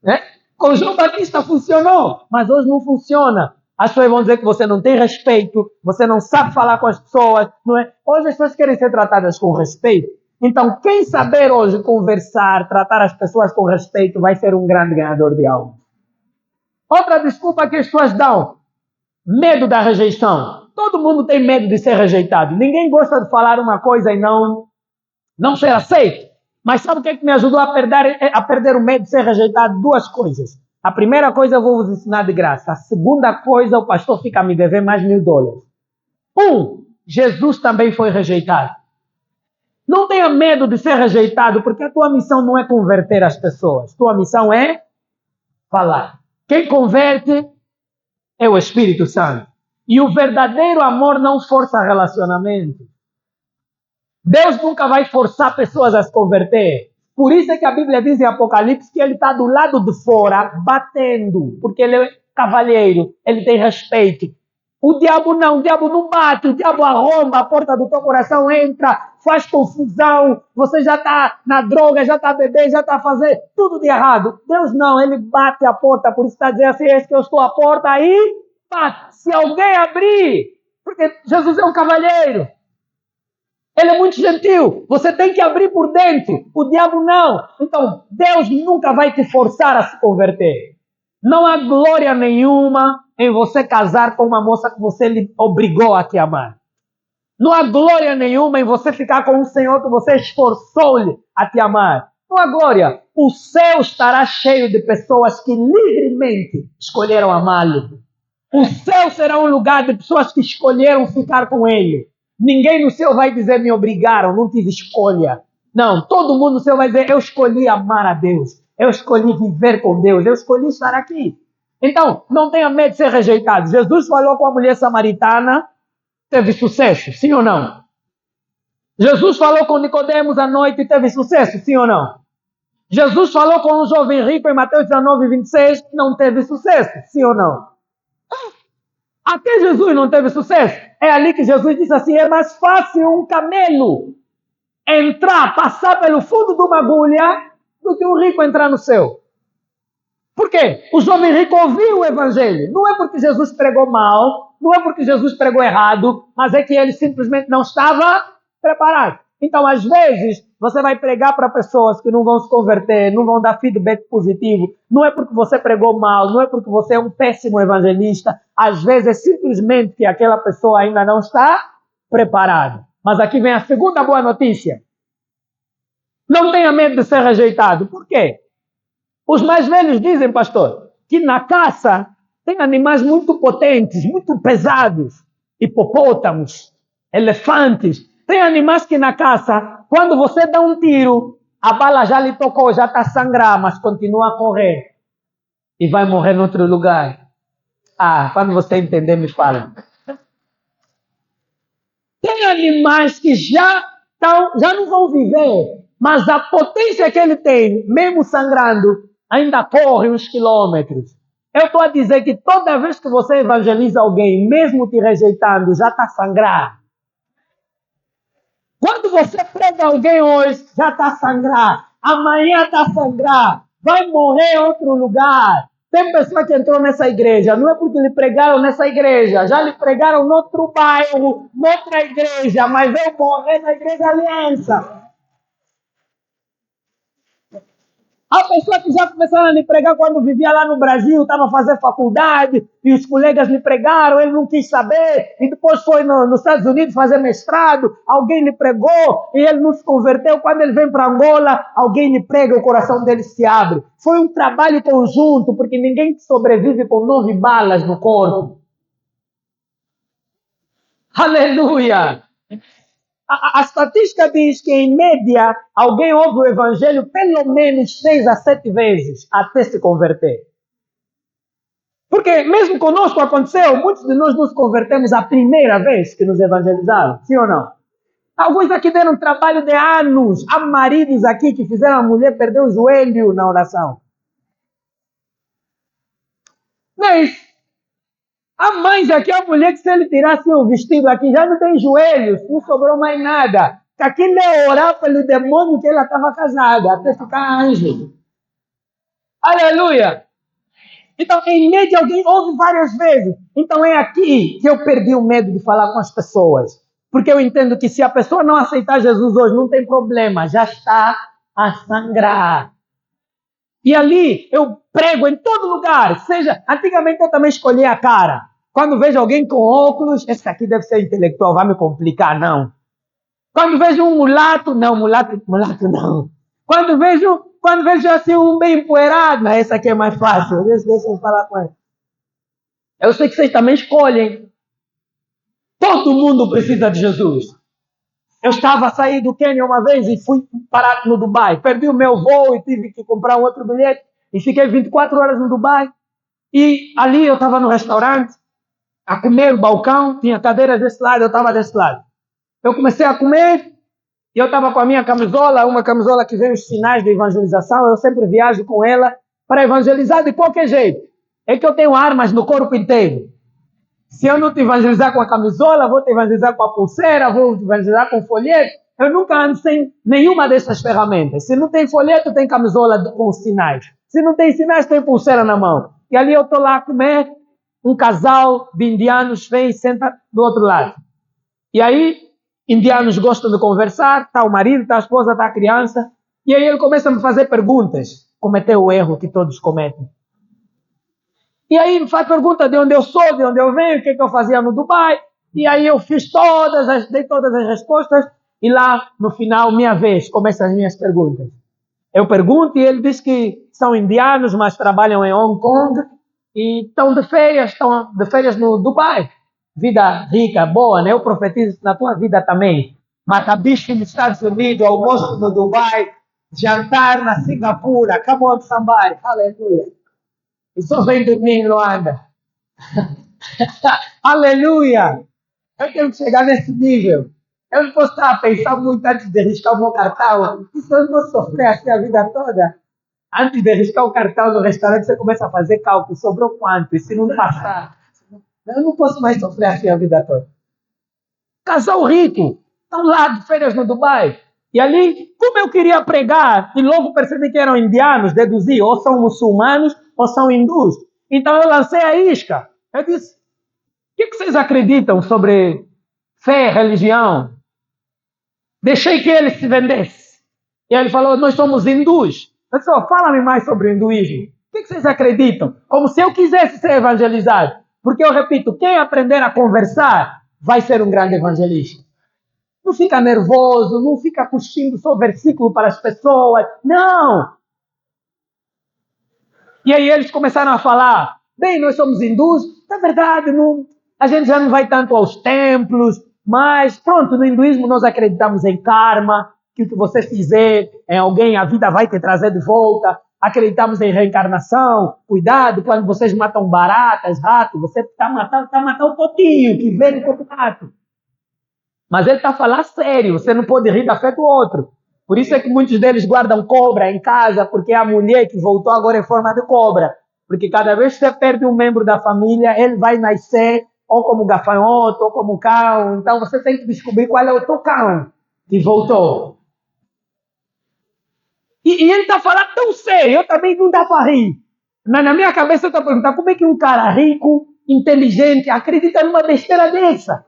Né? Com João Batista funcionou, mas hoje não funciona. As pessoas vão dizer que você não tem respeito, você não sabe falar com as pessoas, não é? Hoje as pessoas querem ser tratadas com respeito. Então, quem saber hoje conversar, tratar as pessoas com respeito, vai ser um grande ganhador de alma. Outra desculpa que as pessoas dão, medo da rejeição. Todo mundo tem medo de ser rejeitado. Ninguém gosta de falar uma coisa e não ser aceito. Mas sabe o que me ajudou a perder o medo de ser rejeitado? Duas coisas. A primeira coisa eu vou vos ensinar de graça. A segunda coisa, o pastor fica a me dever mais $1000. Jesus também foi rejeitado. Não tenha medo de ser rejeitado, porque a tua missão não é converter as pessoas. Tua missão é falar. Quem converte é o Espírito Santo. E o verdadeiro amor não força relacionamento. Deus nunca vai forçar pessoas a se converter. Por isso é que a Bíblia diz em Apocalipse que ele está do lado de fora, batendo. Porque ele é cavalheiro, ele tem respeito. O diabo não bate, o diabo arromba a porta do teu coração, entra, faz confusão, você já está na droga, já está bebendo, já está fazendo tudo de errado. Deus não, ele bate a porta, por isso está dizendo assim, é que eu estou à porta aí, bate. Se alguém abrir, porque Jesus é um cavalheiro, ele é muito gentil, você tem que abrir por dentro, o diabo não. Então, Deus nunca vai te forçar a se converter. Não há glória nenhuma em você casar com uma moça que você lhe obrigou a te amar. Não há glória nenhuma em você ficar com um senhor que você esforçou-lhe a te amar. Não há glória. O céu estará cheio de pessoas que livremente escolheram amá-lo. O céu será um lugar de pessoas que escolheram ficar com ele. Ninguém no céu vai dizer me obrigaram, não tive escolha. Não, todo mundo no céu vai dizer eu escolhi amar a Deus. Eu escolhi viver com Deus. Eu escolhi estar aqui. Então, não tenha medo de ser rejeitado. Jesus falou com a mulher samaritana, teve sucesso, sim ou não? Jesus falou com Nicodemos à noite e teve sucesso, sim ou não? Jesus falou com um jovem rico em Mateus 19:26, não teve sucesso, sim ou não? Até Jesus não teve sucesso. É ali que Jesus disse assim, é mais fácil um camelo entrar, passar pelo fundo de uma agulha, do que um rico entrar no céu. Por quê? O jovem rico ouviu o evangelho. Não é porque Jesus pregou mal, não é porque Jesus pregou errado, mas é que ele simplesmente não estava preparado. Então, às vezes, você vai pregar para pessoas que não vão se converter, não vão dar feedback positivo. Não é porque você pregou mal, não é porque você é um péssimo evangelista. Às vezes, é simplesmente que aquela pessoa ainda não está preparada. Mas aqui vem a segunda boa notícia. Não tenha medo de ser rejeitado. Por quê? Os mais velhos dizem, pastor, que na caça tem animais muito potentes, muito pesados. Hipopótamos, elefantes. Tem animais que na caça, quando você dá um tiro, a bala já lhe tocou, já está a sangrar, mas continua a correr. E vai morrer em outro lugar. Ah, quando você entender, me fala. Tem animais que já não vão viver, mas a potência que ele tem, mesmo sangrando, ainda corre uns quilômetros. Eu estou a dizer que toda vez que você evangeliza alguém, mesmo te rejeitando, já está sangrando. Quando você prega alguém hoje, já está sangrando. Amanhã está sangrando. Vai morrer em outro lugar. Tem pessoa que entrou nessa igreja, não é porque lhe pregaram nessa igreja, já lhe pregaram no outro bairro, noutra igreja, mas veio morrer na igreja Aliança. Há pessoas que já começaram a lhe pregar quando vivia lá no Brasil, estava a fazer faculdade, e os colegas lhe pregaram, ele não quis saber, e depois foi nos Estados Unidos fazer mestrado, alguém lhe pregou, e ele não se converteu. Quando ele vem para Angola, alguém lhe prega, o coração dele se abre. Foi um trabalho conjunto, porque ninguém sobrevive com 9 balas no corpo. Aleluia! A estatística diz que, em média, alguém ouve o evangelho pelo menos 6 a 7 vezes até se converter. Porque mesmo conosco aconteceu, muitos de nós nos convertemos a primeira vez que nos evangelizaram, sim ou não? Alguns aqui deram trabalho de anos. Há maridos aqui que fizeram a mulher perder o joelho na oração. Mas há mães aqui, a mulher que se ele tirasse o vestido aqui, já não tem joelhos, não sobrou mais nada. que aquilo é orar pelo demônio que ela estava casada, até ficar anjo. Aleluia! Então, em média, alguém ouve várias vezes. Então, é aqui que eu perdi o medo de falar com as pessoas. Porque eu entendo que se a pessoa não aceitar Jesus hoje, não tem problema, já está a sangrar. E ali eu prego em todo lugar. Seja, antigamente eu também escolhia a cara. Quando vejo alguém com óculos, esse aqui deve ser intelectual, vai me complicar, não. Quando vejo um mulato, não, mulato não. Quando vejo assim um bem empoeirado, não, esse aqui é mais fácil, deixa eu falar com ele. Eu sei que vocês também escolhem. Todo mundo precisa de Jesus. Eu estava a sair do Quênia uma vez e fui parar no Dubai. Perdi o meu voo e tive que comprar um outro bilhete. E fiquei 24 horas no Dubai. E ali eu estava no restaurante, a comer no balcão, tinha cadeiras desse lado, eu estava desse lado. Eu comecei a comer e eu estava com a minha camisola, uma camisola que vem os sinais de evangelização. Eu sempre viajo com ela para evangelizar de qualquer jeito. É que eu tenho armas no corpo inteiro. Se eu não te evangelizar com a camisola, vou te evangelizar com a pulseira, vou te evangelizar com o folheto. Eu nunca ando sem nenhuma dessas ferramentas. Se não tem folheto, tem camisola com sinais. Se não tem sinais, tem pulseira na mão. E ali eu estou lá a comer, um casal de indianos vem e senta do outro lado. E aí, indianos gostam de conversar, está o marido, está a esposa, está a criança. E aí ele começa a me fazer perguntas. Cometeu o erro que todos cometem. E aí me faz pergunta de onde eu sou, de onde eu venho, o que eu fazia no Dubai. E aí eu dei todas as respostas. E lá, no final, minha vez, começam as minhas perguntas. Eu pergunto e ele diz que são indianos, mas trabalham em Hong Kong. E estão de férias no Dubai. Vida rica, boa, né? Eu profetizo na tua vida também. Matabicho nos Estados Unidos, almoço no Dubai, jantar na Singapura. Come on, somebody. Aleluia. E só vem dormir em Luanda. Aleluia! Eu tenho que chegar nesse nível. Eu não posso estar a pensar muito antes de arriscar o meu cartão. Isso eu não vou sofrer assim a vida toda. Antes de arriscar o cartão no restaurante, você começa a fazer cálculo. Sobrou quanto? E se não passar? Eu não posso mais sofrer assim a vida toda. Casal rico. Estão lá de férias no Dubai. E ali, como eu queria pregar, e logo percebi que eram indianos, deduzi, ou são muçulmanos ou são hindus. Então eu lancei a isca. Eu disse, o que vocês acreditam sobre fé, religião? Deixei que ele se vendesse. E ele falou, nós somos hindus. Eu disse, fala-me mais sobre o hinduísmo. O que vocês acreditam? Como se eu quisesse ser evangelizado. Porque eu repito, quem aprender a conversar vai ser um grande evangelista. Não fica nervoso, não fica cuspindo só versículo para as pessoas. Não! E aí eles começaram a falar, bem, nós somos hindus. Na verdade, não, a gente já não vai tanto aos templos, mas pronto, no hinduísmo nós acreditamos em karma, que o que você fizer em alguém, a vida vai te trazer de volta. Acreditamos em reencarnação. Cuidado, quando vocês matam baratas, ratos, você está matando o potinho que vem com o rato. Mas ele está a falar sério, você não pode rir da fé do outro. Por isso é que muitos deles guardam cobra em casa, porque é a mulher que voltou agora em forma de cobra. Porque cada vez que você perde um membro da família, ele vai nascer ou como gafanhoto, ou como cão. Então você tem que descobrir qual é o teu cão que voltou. E ele está a falar tão sério, eu também não dá para rir. Mas na minha cabeça eu estou a perguntar, como é que um cara rico, inteligente, acredita numa besteira dessa?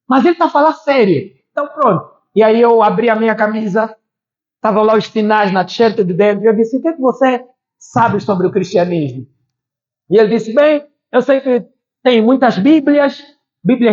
Mas ele está a falar sério. Então pronto. E aí eu abri a minha camisa, estavam lá os sinais na t-shirt de dentro, e eu disse, o que é que você sabe sobre o cristianismo? E ele disse, bem, eu sei que tem muitas bíblias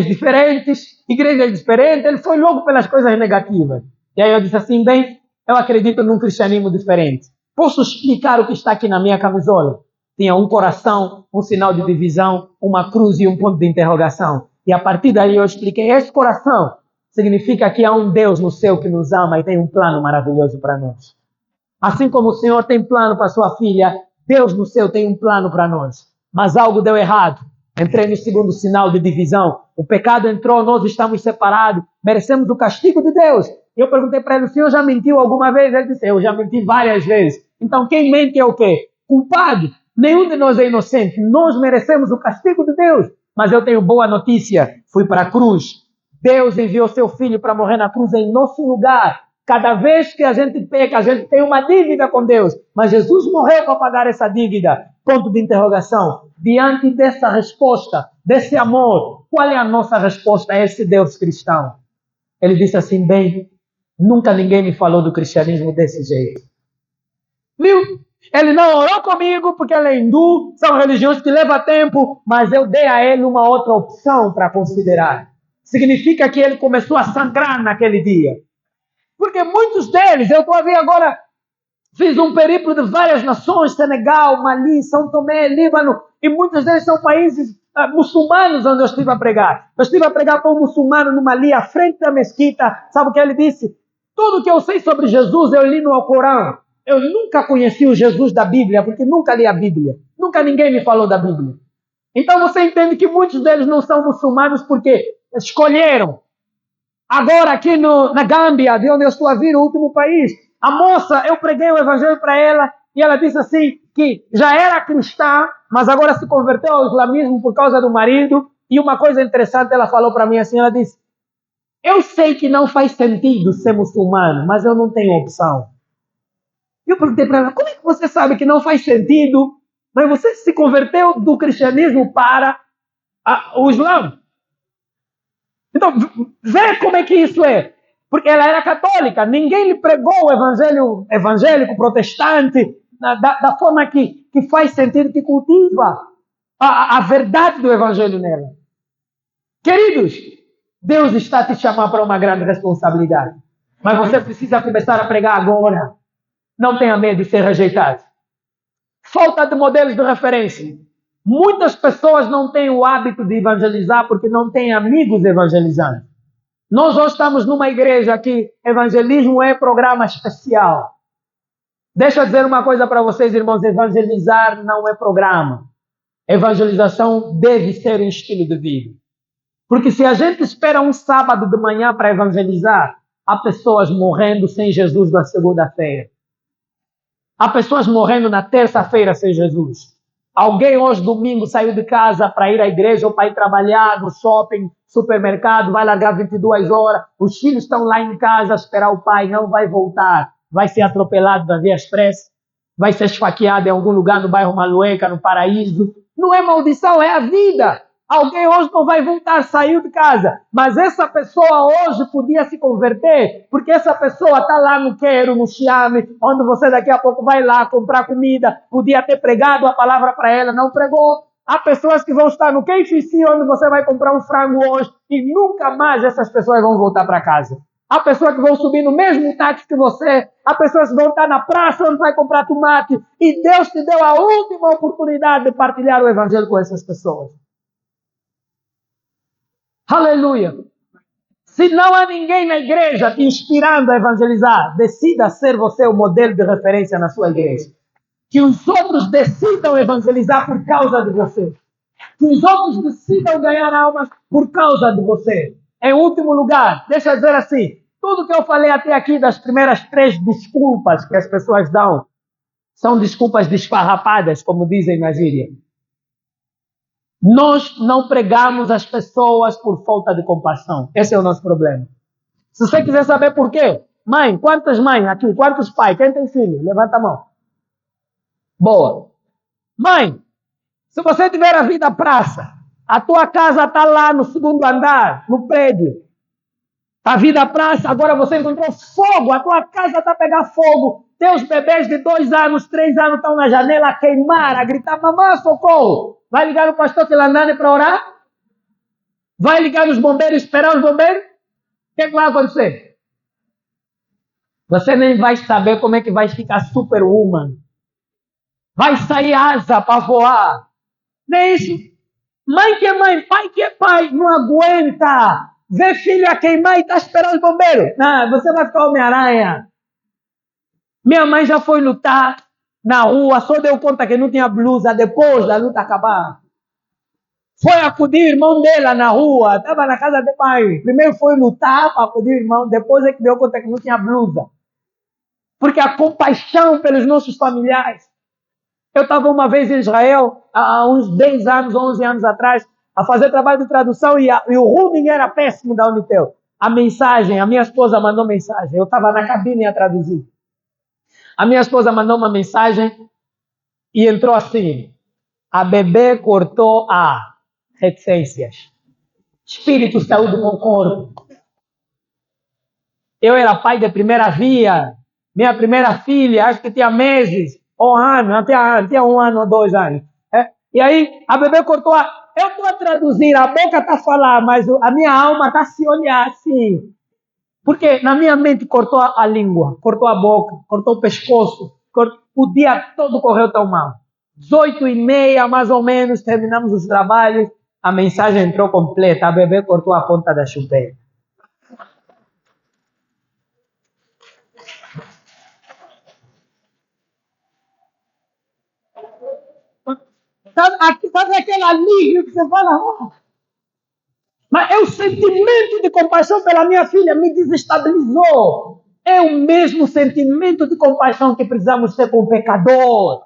diferentes, igrejas diferentes. Ele foi logo pelas coisas negativas. E aí eu disse assim, bem, eu acredito num cristianismo diferente. Posso explicar o que está aqui na minha camisola? Tinha um coração, um sinal de divisão, uma cruz e um ponto de interrogação. E a partir daí eu expliquei, esse coração significa que há um Deus no céu que nos ama e tem um plano maravilhoso para nós. Assim como o Senhor tem plano para sua filha, Deus no céu tem um plano para nós. Mas algo deu errado. Entrei no segundo sinal de divisão. O pecado entrou, nós estamos separados, merecemos o castigo de Deus. E eu perguntei para ele, o Senhor já mentiu alguma vez? Ele disse, eu já menti várias vezes. Então quem mente é o quê? Culpado. Nenhum de nós é inocente. Nós merecemos o castigo de Deus. Mas eu tenho boa notícia. Fui para a cruz. Deus enviou seu Filho para morrer na cruz em nosso lugar. Cada vez que a gente peca, a gente tem uma dívida com Deus. Mas Jesus morreu para pagar essa dívida. Ponto de interrogação. Diante dessa resposta, desse amor, qual é a nossa resposta a esse Deus cristão? Ele disse assim, bem, nunca ninguém me falou do cristianismo desse jeito. Viu? Ele não orou comigo porque ele é hindu, são religiões que levam tempo, mas eu dei a ele uma outra opção para considerar. Significa que ele começou a sangrar naquele dia. Porque muitos deles, eu estou a ver agora, fiz um periplo de várias nações, Senegal, Mali, São Tomé, Líbano, e muitos deles são países muçulmanos onde eu estive a pregar. Eu estive a pregar para um muçulmano no Mali, à frente da mesquita. Sabe o que ele disse? Tudo que eu sei sobre Jesus eu li no Alcorão. Eu nunca conheci o Jesus da Bíblia, porque nunca li a Bíblia. Nunca ninguém me falou da Bíblia. Então você entende que muitos deles não são muçulmanos porque escolheram. Agora aqui na Gâmbia, de onde eu estou a vir, o último país, a moça, eu preguei o evangelho para ela e ela disse assim que já era cristã, mas agora se converteu ao islamismo por causa do marido. E uma coisa interessante, ela falou para mim assim, ela disse, eu sei que não faz sentido ser muçulmano, mas eu não tenho opção. Eu perguntei para ela, como é que você sabe que não faz sentido, mas você se converteu do cristianismo para o Islã? Então, vê como é que isso é. Porque ela era católica, ninguém lhe pregou o evangelho evangélico, protestante, da forma que faz sentido, que cultiva a verdade do evangelho nela. Queridos, Deus está te chamando para uma grande responsabilidade. Mas você precisa começar a pregar agora. Não tenha medo de ser rejeitado. Falta de modelos de referência. Muitas pessoas não têm o hábito de evangelizar porque não têm amigos evangelizando. Nós hoje estamos numa igreja que evangelismo é programa especial. Deixa eu dizer uma coisa para vocês, irmãos. Evangelizar não é programa. Evangelização deve ser um estilo de vida. Porque se a gente espera um sábado de manhã para evangelizar, há pessoas morrendo sem Jesus na segunda-feira. Há pessoas morrendo na terça-feira sem Jesus. Alguém hoje, domingo, saiu de casa para ir à igreja ou para ir trabalhar no shopping, supermercado, vai largar 22 horas. Os filhos estão lá em casa a esperar o pai, não vai voltar. Vai ser atropelado na Via Express, vai ser esfaqueado em algum lugar no bairro Malueca, no Paraíso. Não é maldição, é a vida. Alguém hoje não vai voltar, saiu de casa. Mas essa pessoa hoje podia se converter, porque essa pessoa está lá no Quero, no Xiame, onde você daqui a pouco vai lá comprar comida. Podia ter pregado a palavra para ela, não pregou. Há pessoas que vão estar no KFC, onde você vai comprar um frango hoje, e nunca mais essas pessoas vão voltar para casa. Há pessoas que vão subir no mesmo táxi que você. Há pessoas que vão estar na praça onde vai comprar tomate. E Deus te deu a última oportunidade de partilhar o evangelho com essas pessoas. Aleluia! Se não há ninguém na igreja te inspirando a evangelizar, decida ser você o modelo de referência na sua igreja. Que os outros decidam evangelizar por causa de você. Que os outros decidam ganhar almas por causa de você. Em último lugar, deixa eu dizer assim, tudo que eu falei até aqui das primeiras 3 desculpas que as pessoas dão, são desculpas desfarrapadas, como dizem na gíria. Nós não pregamos as pessoas por falta de compaixão. Esse é o nosso problema. Se você quiser saber por quê, mãe, quantas mães aqui, quantos pais, quem tem filho? Levanta a mão. Boa. Mãe, se você tiver a vida praça, a tua casa está lá no 2º andar, no prédio. A vida praça, agora você encontrou fogo, a tua casa está a pegar fogo. Teus bebês de 2 anos, 3 anos estão na janela a queimar, a gritar, mamãe, socorro. Vai ligar o pastor Kelandani para orar? Vai ligar os bombeiros, esperar os bombeiros? O que vai acontecer? Você nem vai saber como é que vai ficar superwoman. Vai sair asa para voar. Não é isso? Mãe que é mãe, pai que é pai, não aguenta. Vê filho a queimar e está esperando os bombeiros. Não, você vai ficar Homem-Aranha. Minha mãe já foi lutar na rua, só deu conta que não tinha blusa depois da luta acabar. Foi acudir o irmão dela na rua, estava na casa do pai. Primeiro foi lutar para acudir o irmão, depois é que deu conta que não tinha blusa. Porque a compaixão pelos nossos familiares. Eu estava uma vez em Israel, há uns 10 anos, 11 anos atrás, a fazer trabalho de tradução e o roaming era péssimo da Unitel. A mensagem, a minha esposa mandou mensagem, eu estava na cabine a traduzir. A minha esposa mandou uma mensagem e entrou assim: a bebê cortou a reticências. Espírito saiu do meu corpo. Eu era pai de primeira via. Minha primeira filha, acho que tinha meses, ou anos, tinha 1 ano ou 2 anos. E aí, a bebê cortou a... Eu estou a traduzir, a boca está a falar, mas a minha alma está a se olhar assim. Porque na minha mente cortou a língua, cortou a boca, cortou o pescoço. O dia todo correu tão mal. 18h30, mais ou menos, terminamos os trabalhos. A mensagem entrou completa. A bebê cortou a ponta da chupeira. Sabe aquele alívio que você fala? Oh. Mas é o sentimento de compaixão pela minha filha me desestabilizou. É o mesmo sentimento de compaixão que precisamos ter com o pecador.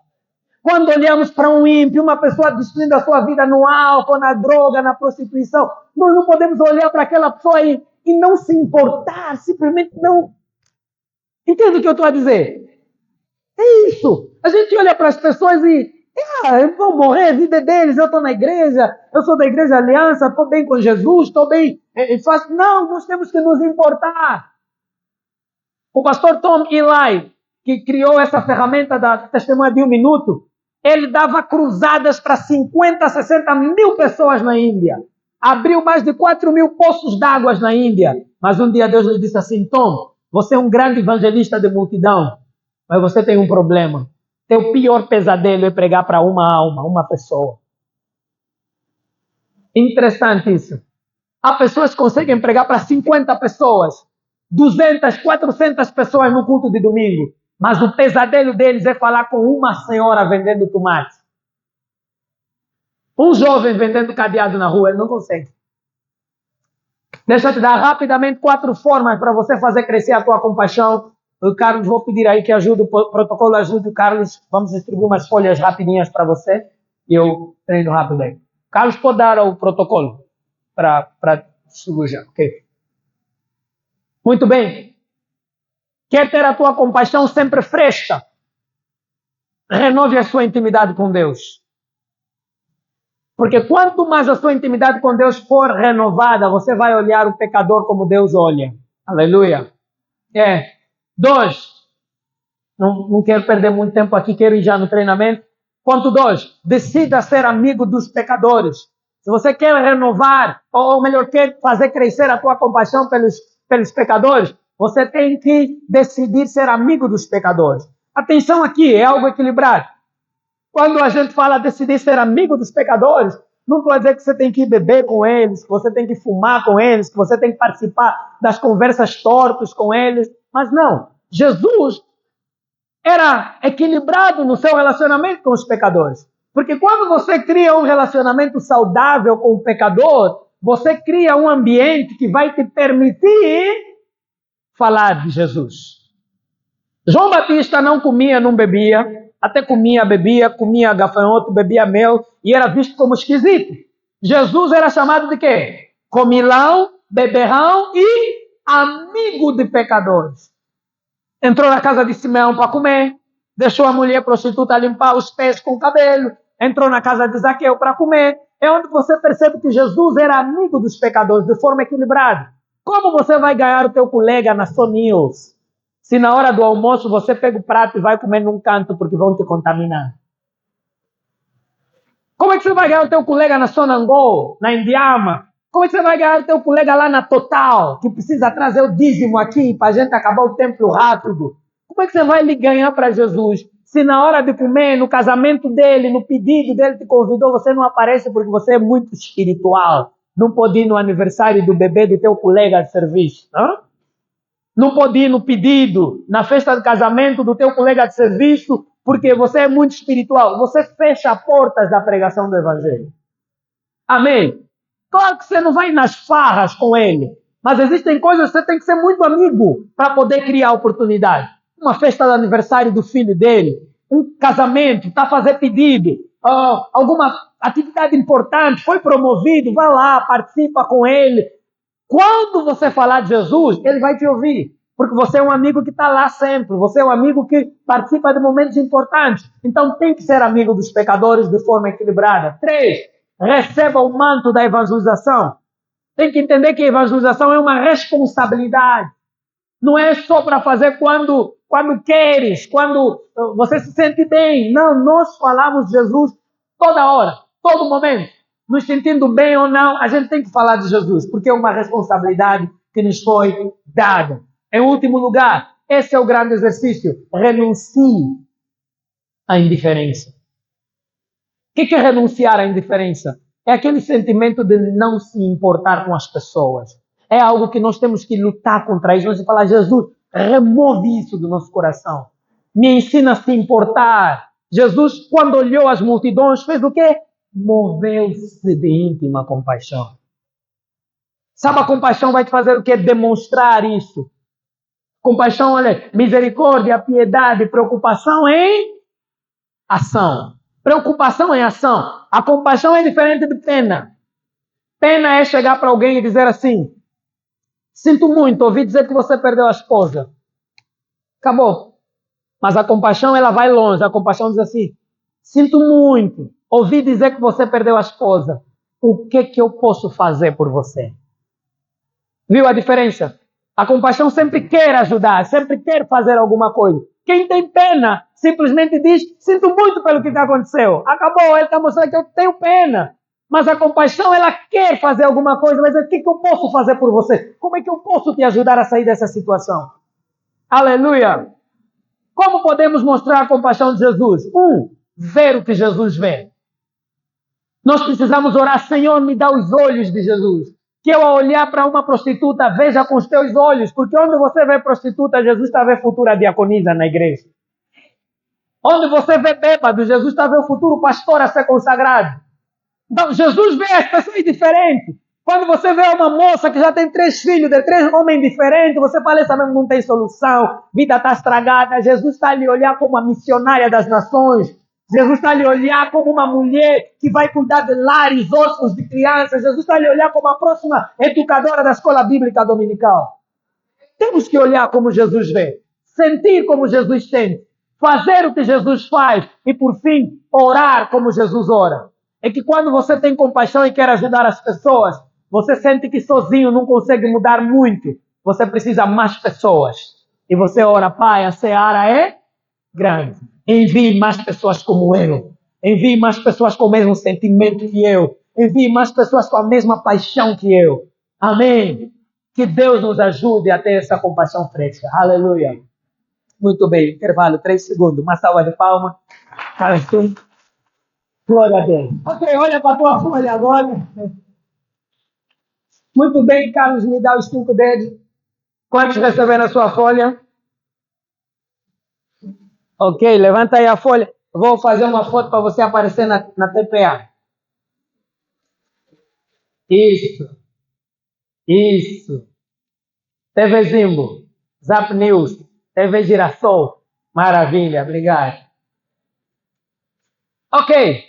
Quando olhamos para um ímpio, uma pessoa destruindo a sua vida no álcool, na droga, na prostituição, nós não podemos olhar para aquela pessoa e não se importar, simplesmente não. Entende o que eu estou a dizer? É isso. A gente olha para as pessoas e vão morrer, a vida é deles, eu estou na igreja, eu sou da Igreja Aliança, estou bem com Jesus, estou bem. Não, nós temos que nos importar. O pastor Tom Eli, que criou essa ferramenta da testemunha de 1 minuto, ele dava cruzadas para 50, 60 mil pessoas na Índia. Abriu mais de 4 mil poços d'água na Índia. Mas um dia Deus lhe disse assim: Tom, você é um grande evangelista de multidão, mas você tem um problema. Teu pior pesadelo é pregar para uma alma, uma pessoa. Interessante isso. Há pessoas que conseguem pregar para 50 pessoas, 200, 400 pessoas no culto de domingo. Mas o pesadelo deles é falar com uma senhora vendendo tomate. Um jovem vendendo cadeado na rua, ele não consegue. Deixa eu te dar rapidamente 4 formas para você fazer crescer a tua compaixão. O Carlos, vou pedir aí que ajude, o protocolo ajude o Carlos. Vamos distribuir umas folhas rapidinhas para você. E eu treino rápido aí. Carlos, pode dar o protocolo para distribuir, ok? Muito bem. Quer ter a tua compaixão sempre fresca? Renove a sua intimidade com Deus. Porque quanto mais a sua intimidade com Deus for renovada, você vai olhar o pecador como Deus olha. Aleluia. 2. Não quero perder muito tempo aqui, quero ir já no treinamento. Ponto 2. Decida ser amigo dos pecadores. Se você quer renovar, ou melhor, quer fazer crescer a tua compaixão pelos pecadores, você tem que decidir ser amigo dos pecadores. Atenção aqui, é algo equilibrado. Quando a gente fala decidir ser amigo dos pecadores, não pode dizer que você tem que beber com eles, que você tem que fumar com eles, que você tem que participar das conversas tortas com eles. Mas não, Jesus era equilibrado no seu relacionamento com os pecadores. Porque quando você cria um relacionamento saudável com o pecador, você cria um ambiente que vai te permitir falar de Jesus. João Batista não comia, não bebia, até bebia, comia gafanhoto, bebia mel e era visto como esquisito. Jesus era chamado de quê? Comilão, beberrão e amigo de pecadores. Entrou na casa de Simeão para comer, deixou a mulher prostituta limpar os pés com o cabelo, entrou na casa de Zaqueu para comer. É onde você percebe que Jesus era amigo dos pecadores de forma equilibrada. Como você vai ganhar o teu colega na Sony News, se na hora do almoço você pega o prato e vai comer num canto porque vão te contaminar? Como é que você vai ganhar o teu colega na Sonangol, na Indiama? Como é que você vai ganhar o teu colega lá na Total, que precisa trazer o dízimo aqui para a gente acabar o templo rápido? Como é que você vai lhe ganhar para Jesus, se na hora de comer, no casamento dele, no pedido dele te convidou, você não aparece porque você é muito espiritual? Não pode ir no aniversário do bebê do teu colega de serviço. Não pode ir no pedido, na festa de casamento do teu colega de serviço, porque você é muito espiritual. Você fecha portas da pregação do Evangelho. Amém? Claro que você não vai nas farras com ele, mas existem coisas que você tem que ser muito amigo para poder criar oportunidade. Uma festa de aniversário do filho dele, um casamento, está a fazer pedido. alguma atividade importante, foi promovido, vá lá, participa com ele. Quando você falar de Jesus, ele vai te ouvir. Porque você é um amigo que está lá sempre. Você é um amigo que participa de momentos importantes. Então tem que ser amigo dos pecadores de forma equilibrada. 3. Receba o manto da evangelização. Tem que entender que a evangelização é uma responsabilidade. Não é só para fazer quando queres, quando você se sente bem. Não, nós falamos de Jesus toda hora, todo momento. Nos sentindo bem ou não, a gente tem que falar de Jesus, porque é uma responsabilidade que nos foi dada. Em último lugar, esse é o grande exercício. Renuncie à indiferença. O que é renunciar à indiferença? É aquele sentimento de não se importar com as pessoas. É algo que nós temos que lutar contra isso. Nós temos que falar, Jesus, remove isso do nosso coração. Me ensina a se importar. Jesus, quando olhou as multidões, fez o quê? Moveu-se de íntima compaixão. Sabe, a compaixão vai te fazer o quê? Demonstrar isso. Compaixão, olha, misericórdia, piedade, preocupação em ação. Preocupação em ação. A compaixão é diferente de pena. Pena é chegar para alguém e dizer assim, sinto muito, ouvi dizer que você perdeu a esposa. Acabou. Mas a compaixão, ela vai longe. A compaixão diz assim, sinto muito, ouvi dizer que você perdeu a esposa. O que eu posso fazer por você? Viu a diferença? A compaixão sempre quer ajudar, sempre quer fazer alguma coisa. Quem tem pena simplesmente diz, sinto muito pelo que aconteceu. Acabou, ele está mostrando que eu tenho pena. Mas a compaixão, ela quer fazer alguma coisa, mas o que eu posso fazer por você? Como é que eu posso te ajudar a sair dessa situação? Aleluia! Como podemos mostrar a compaixão de Jesus? Ver o que Jesus vê. Nós precisamos orar, Senhor, me dá os olhos de Jesus. Que eu, ao olhar para uma prostituta, veja com os teus olhos. Porque onde você vê prostituta, Jesus está a ver futura diaconisa na igreja. Onde você vê bêbado, Jesus está a ver o futuro pastor a ser consagrado. Então, Jesus vê as pessoas diferentes. Quando você vê uma moça que já tem 3 filhos, de 3 homens diferentes, você fala, essa mesmo não tem solução, vida está estragada. Jesus está a lhe olhar como a missionária das nações. Jesus está a lhe olhar como uma mulher que vai cuidar de lares, órfãos de crianças. Jesus está a lhe olhar como a próxima educadora da escola bíblica dominical. Temos que olhar como Jesus vê, sentir como Jesus sente, fazer o que Jesus faz e, por fim, orar como Jesus ora. É que quando você tem compaixão e quer ajudar as pessoas, você sente que sozinho não consegue mudar muito. Você precisa de mais pessoas. E você ora, Pai, a seara é grande. Envie mais pessoas como eu. Envie mais pessoas com o mesmo sentimento que eu. Envie mais pessoas com a mesma paixão que eu. Amém. Que Deus nos ajude a ter essa compaixão fresca. Aleluia. Muito bem. Intervalo, 3 segundos. Uma salva de palmas. Glória a Deus. Ok, olha para a tua folha agora. Muito bem, Carlos, me dá os 5 dedos. Quantos receberam a sua folha? Ok, levanta aí a folha. Vou fazer uma foto para você aparecer na TPA. Isso. TV Zimbo, Zap News, TV Girassol. Maravilha, obrigado. Ok.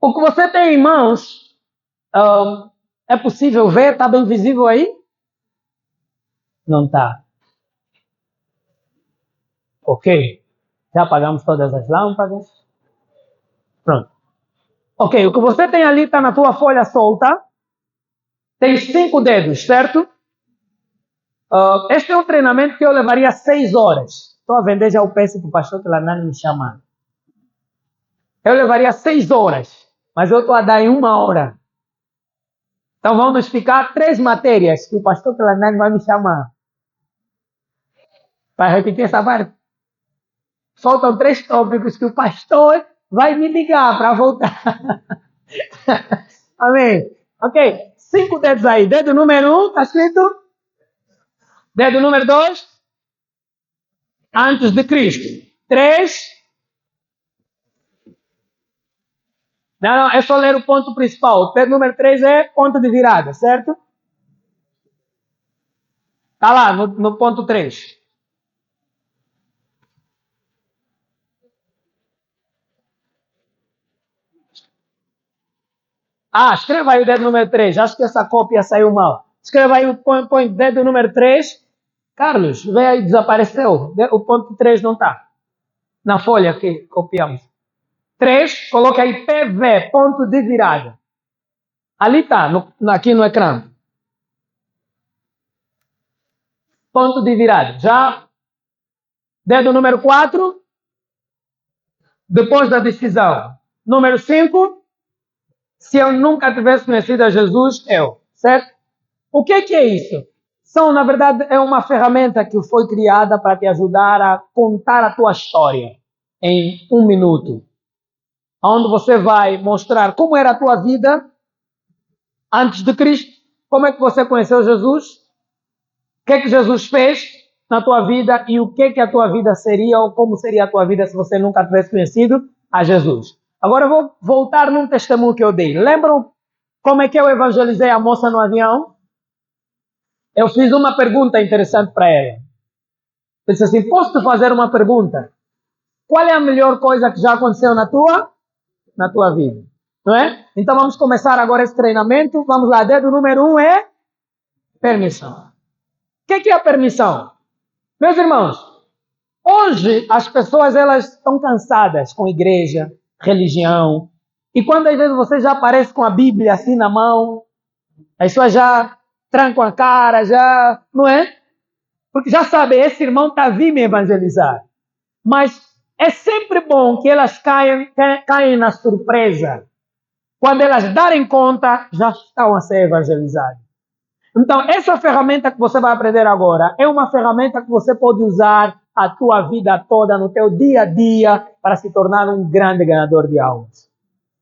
O que você tem em mãos, é possível ver? Está bem visível aí? Não está. Ok. Já apagamos todas as lâmpadas. Pronto. Ok, o que você tem ali está na tua folha solta. Tem 5 dedos, certo? Este é um treinamento que eu levaria 6 horas. Estou a vender já o peço para o pastor Tlanani me chamar. Eu levaria 6 horas, mas eu estou a dar em 1 hora. Então vamos ficar 3 matérias que o pastor Tlanani vai me chamar. Para repetir essa parte. Faltam 3 tópicos que o pastor vai me ligar para voltar. Amém? Ok. 5 dedos aí. Dedo número 1, está escrito? Dedo número 2, antes de Cristo. 3. Não, é só ler o ponto principal. O dedo número 3 é ponto de virada, certo? Está lá, no ponto 3. Escreva aí o dedo número 3. Acho que essa cópia saiu mal. Escreva aí, põe dedo número 3. Carlos, vê aí, desapareceu. O ponto 3 não está. Na folha que copiamos. 3, coloque aí PV, ponto de virada. Ali está, aqui no ecrã. Ponto de virada. Já. Dedo número 4. Depois da decisão. Número 5. Se eu nunca tivesse conhecido a Jesus, certo? O que é isso? Na verdade, é uma ferramenta que foi criada para te ajudar a contar a tua história em 1 minuto. Onde você vai mostrar como era a tua vida antes de Cristo, como é que você conheceu Jesus, o que é que Jesus fez na tua vida e o que é que a tua vida seria ou como seria a tua vida se você nunca tivesse conhecido a Jesus. Agora eu vou voltar num testemunho que eu dei. Lembram como é que eu evangelizei a moça no avião? Eu fiz uma pergunta interessante para ela. Eu disse assim, posso te fazer uma pergunta? Qual é a melhor coisa que já aconteceu na tua vida? Não é? Então vamos começar agora esse treinamento. Vamos lá, dedo número 1 é permissão. O que é a permissão? Meus irmãos, hoje as pessoas elas estão cansadas com igreja, religião. E quando às vezes você já aparece com a Bíblia assim na mão, as pessoas já trancam a cara, já, não é? Porque já sabe, esse irmão está vindo me evangelizar. Mas é sempre bom que elas caem na surpresa. Quando elas darem conta, já estão a ser evangelizadas. Então, essa ferramenta que você vai aprender agora é uma ferramenta que você pode usar a tua vida toda, no teu dia a dia, para se tornar um grande ganhador de almas.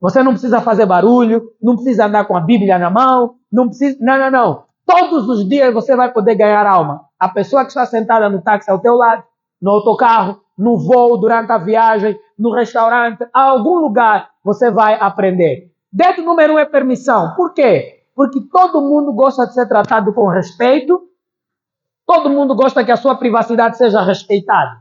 Você não precisa fazer barulho, não precisa andar com a Bíblia na mão, não precisa... Não. Todos os dias você vai poder ganhar alma. A pessoa que está sentada no táxi ao teu lado, no autocarro, no voo, durante a viagem, no restaurante, a algum lugar, você vai aprender. Dedo número 1 é permissão. Por quê? Porque todo mundo gosta de ser tratado com respeito, todo mundo gosta que a sua privacidade seja respeitada.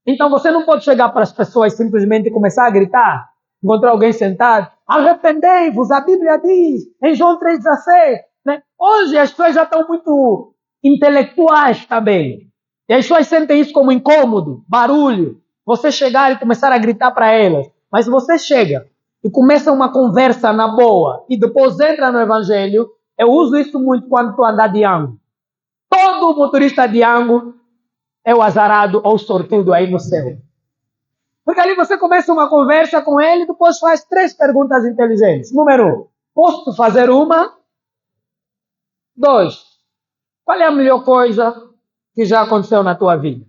Então você não pode chegar para as pessoas simplesmente e começar a gritar, encontrar alguém sentado, arrependei-vos, a Bíblia diz, em João 3,16. Né? Hoje as pessoas já estão muito intelectuais também. E as pessoas sentem isso como incômodo, barulho. Você chegar e começar a gritar para elas. Mas se você chega e começa uma conversa na boa e depois entra no Evangelho, eu uso isso muito quando estou andando de Ango. Todo motorista de Ango é o azarado ou sortudo aí no céu. Porque ali você começa uma conversa com ele e depois faz 3 perguntas inteligentes. Número 1, posso fazer uma? 2, qual é a melhor coisa que já aconteceu na tua vida?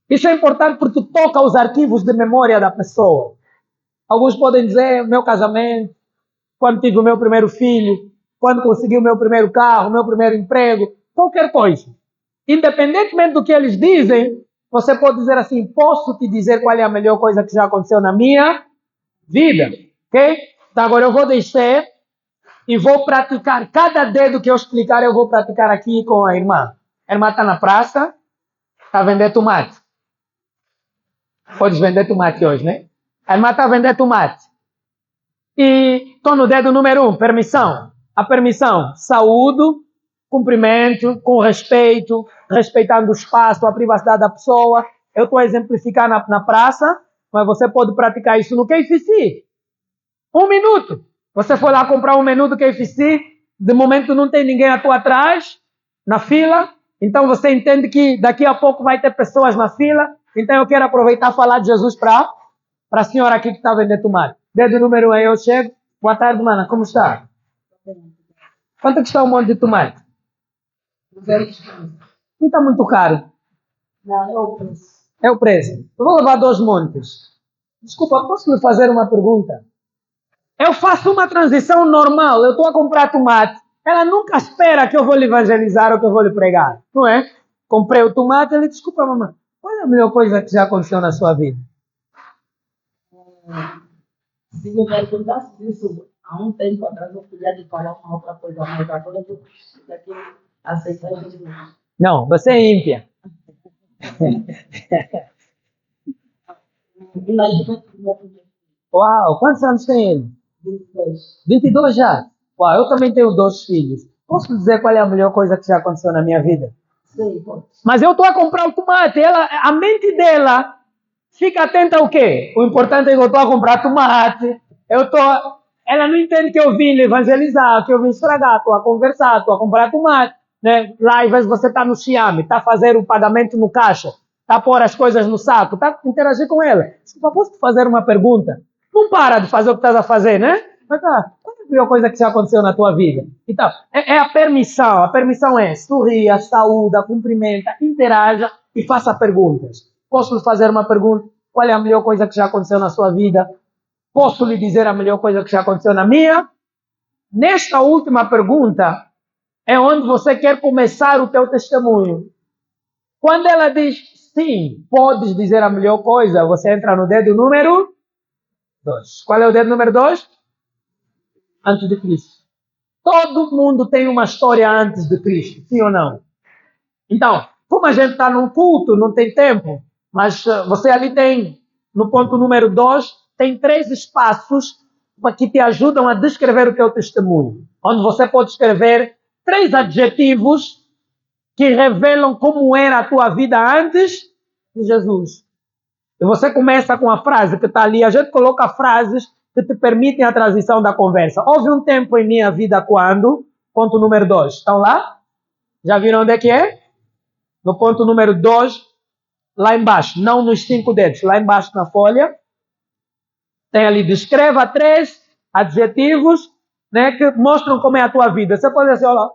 Isso é importante porque toca os arquivos de memória da pessoa. Alguns podem dizer, meu casamento, quando tive o meu primeiro filho, quando consegui o meu primeiro carro, o meu primeiro emprego, qualquer coisa. Independentemente do que eles dizem, você pode dizer assim, posso te dizer qual é a melhor coisa que já aconteceu na minha vida, ok? Então agora eu vou descer e vou praticar, cada dedo que eu explicar eu vou praticar aqui com a irmã. A irmã está na praça, está a vender tomate. Podes vender tomate hoje, né? A irmã está a vender tomate. E estou no dedo número 1, permissão. A permissão, saúdo, cumprimento, com respeito, respeitando o espaço, a privacidade da pessoa. Eu estou a exemplificar na praça, mas você pode praticar isso no KFC. 1 minuto. Você foi lá comprar um menu do KFC, de momento não tem ninguém à tua atrás, na fila, então você entende que daqui a pouco vai ter pessoas na fila, então eu quero aproveitar e falar de Jesus para a senhora aqui que está vendendo tomate. Dedo número 1 aí, eu chego. Boa tarde, mana, como está? Quanto que está um monte de tomate? Não está muito caro. Não, é o preço. É o preço. Eu vou levar 2 montes. Desculpa, posso lhe fazer uma pergunta? Eu faço uma transição normal. Eu estou a comprar tomate. Ela nunca espera que eu vou lhe evangelizar ou que eu vou lhe pregar. Não é? Comprei o tomate. Ele desculpa, mamãe. Qual é a melhor coisa que já aconteceu na sua vida? Se me perguntasse isso há um tempo atrás, eu podia te falar uma outra coisa, mas agora eu estou aqui aceitando de novo. Não, você é ímpia. Uau, quantos anos tem ele? 22. 22 já? Uau, eu também tenho 2 filhos. Posso dizer qual é a melhor coisa que já aconteceu na minha vida? Sim, pode. Mas eu estou a comprar o tomate. A mente dela fica atenta ao quê? O importante é que eu estou a comprar tomate. Ela não entende que eu vim evangelizar, que eu vim estragar, estou a conversar, estou a comprar tomate. Né? Lá, às vezes, você está no Xiame, está a fazer o pagamento no caixa, está a pôr as coisas no saco, está a interagir com ela. Posso te fazer uma pergunta? Não para de fazer o que estás a fazer, né? Mas qual é a pior coisa que já aconteceu na tua vida? Então, é a permissão. A permissão é sorria, saúda, cumprimenta, interaja e faça perguntas. Posso lhe fazer uma pergunta? Qual é a melhor coisa que já aconteceu na sua vida? Posso lhe dizer a melhor coisa que já aconteceu na minha? Nesta última pergunta é onde você quer começar o teu testemunho. Quando ela diz sim, podes dizer a melhor coisa, você entra no dedo número 2. Qual é o dedo número 2? Antes de Cristo. Todo mundo tem uma história antes de Cristo, sim ou não? Então, como a gente está num culto, não tem tempo, mas você ali tem, no ponto número 2, tem 3 espaços que te ajudam a descrever o teu testemunho. Onde você pode escrever 3 adjetivos que revelam como era a tua vida antes de Jesus. E você começa com a frase que está ali. A gente coloca frases que te permitem a transição da conversa. Houve um tempo em minha vida quando... Ponto número 2. Estão lá? Já viram onde é que é? No ponto número 2, lá embaixo. Não nos 5 dedos. Lá embaixo na folha. Tem ali, descreva 3 adjetivos, né, que mostram como é a tua vida. Você pode dizer, olha,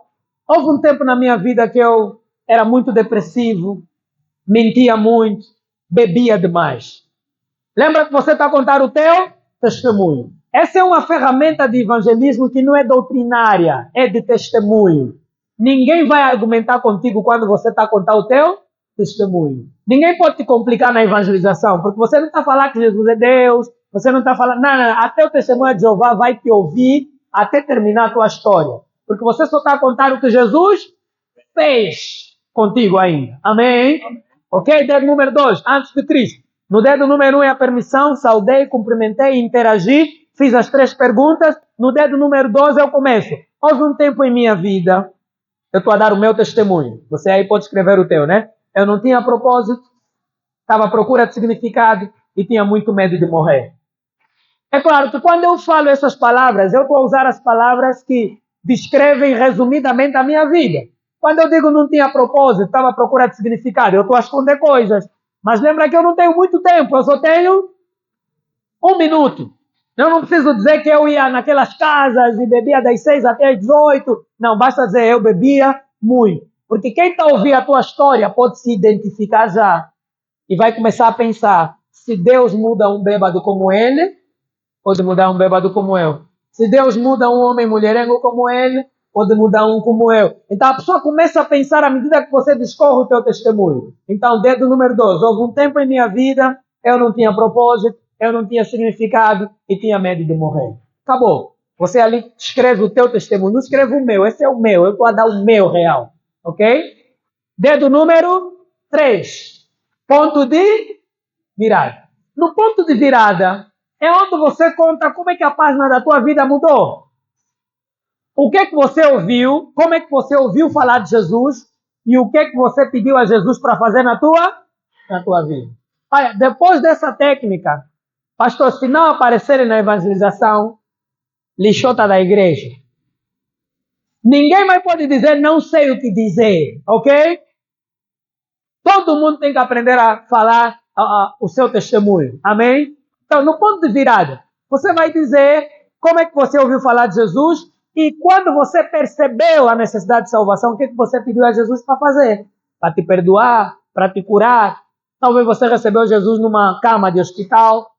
houve um tempo na minha vida que eu era muito depressivo, mentia muito, bebia demais. Lembra que você está a contar o teu testemunho. Essa é uma ferramenta de evangelismo que não é doutrinária, é de testemunho. Ninguém vai argumentar contigo quando você está a contar o teu testemunho. Ninguém pode te complicar na evangelização, porque você não está a falar que Jesus é Deus, você não está a falar... Não, até o testemunho de Jeová vai te ouvir até terminar a tua história. Porque você só está a contar o que Jesus fez contigo ainda. Amém? Ok? Dedo número 2, antes de Cristo. No dedo número 1 é a permissão, saudei, cumprimentei, interagi, fiz as 3 perguntas. No dedo número 2 eu começo. Houve um tempo em minha vida, eu estou a dar o meu testemunho. Você aí pode escrever o teu, né? Eu não tinha propósito, estava à procura de significado e tinha muito medo de morrer. É claro que quando eu falo essas palavras, eu estou a usar as palavras que descrevem resumidamente a minha vida. Quando eu digo não tinha propósito, estava à procura de significado, eu estou a esconder coisas. Mas lembra que eu não tenho muito tempo, eu só tenho 1 minuto. Eu não preciso dizer que eu ia naquelas casas e bebia das 6 até as 18. Não, basta dizer eu bebia muito. Porque quem está a ouvir a tua história pode se identificar já. E vai começar a pensar, se Deus muda um bêbado como ele, pode mudar um bêbado como eu. Se Deus muda um homem mulherengo como ele, pode mudar um como eu. Então a pessoa começa a pensar à medida que você discorre o teu testemunho. Então, dedo número 2. Houve um tempo em minha vida, eu não tinha propósito, eu não tinha significado e tinha medo de morrer. Acabou. Você ali escreve o teu testemunho, não escreve o meu. Esse é o meu, eu estou a dar o meu real. Ok? Dedo número 3. Ponto de virada. No ponto de virada, é onde você conta como é que a página da tua vida mudou. O que é que você ouviu, como é que você ouviu falar de Jesus e o que é que você pediu a Jesus para fazer na tua vida. Olha, depois dessa técnica, pastor, se não aparecerem na evangelização, lixota da igreja. Ninguém mais pode dizer não sei o que dizer, ok? Todo mundo tem que aprender a falar o seu testemunho, amém? Então, no ponto de virada, você vai dizer como é que você ouviu falar de Jesus e quando você percebeu a necessidade de salvação, o que você pediu a Jesus para fazer? Para te perdoar, para te curar. Talvez você recebeu Jesus numa cama de hospital,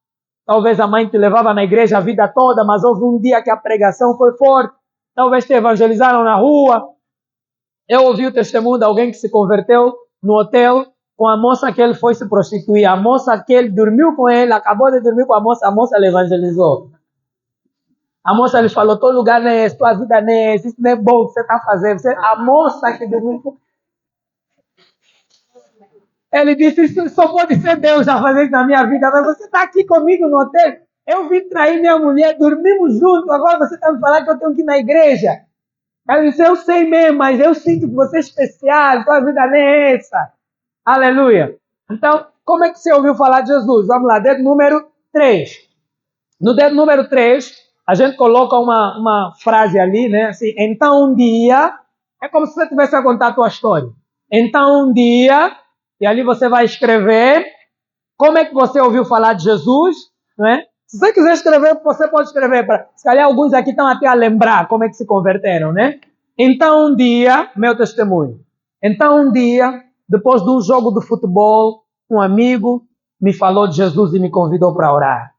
talvez a mãe te levava na igreja a vida toda, mas houve um dia que a pregação foi forte, talvez te evangelizaram na rua. Eu ouvi o testemunho de alguém que se converteu no hotel com a moça que ele foi se prostituir. A moça que ele dormiu com ele, acabou de dormir com a moça ele evangelizou. A moça lhe falou, todo lugar não é esse, tua vida não é esse, isso não é bom o que você está fazendo. A moça que dormiu com... Ele disse, isso só pode ser Deus a fazer isso na minha vida, mas você está aqui comigo no hotel. Eu vim trair minha mulher, dormimos juntos, agora você está me falando que eu tenho que ir na igreja. Ela disse, eu sei mesmo, mas eu sinto que você é especial, sua vida nem é essa. Aleluia. Então, como é que você ouviu falar de Jesus? Vamos lá, dedo número 3. No dedo número 3, a gente coloca uma frase ali, né? Assim, então um dia, é como se você tivesse a contar a tua história. Então um dia, e ali você vai escrever como é que você ouviu falar de Jesus, não é? Se você quiser escrever, você pode escrever. Se calhar alguns aqui estão até a lembrar como é que se converteram, né? Então um dia, meu testemunho. Então um dia, depois de um jogo de futebol, um amigo me falou de Jesus e me convidou para orar.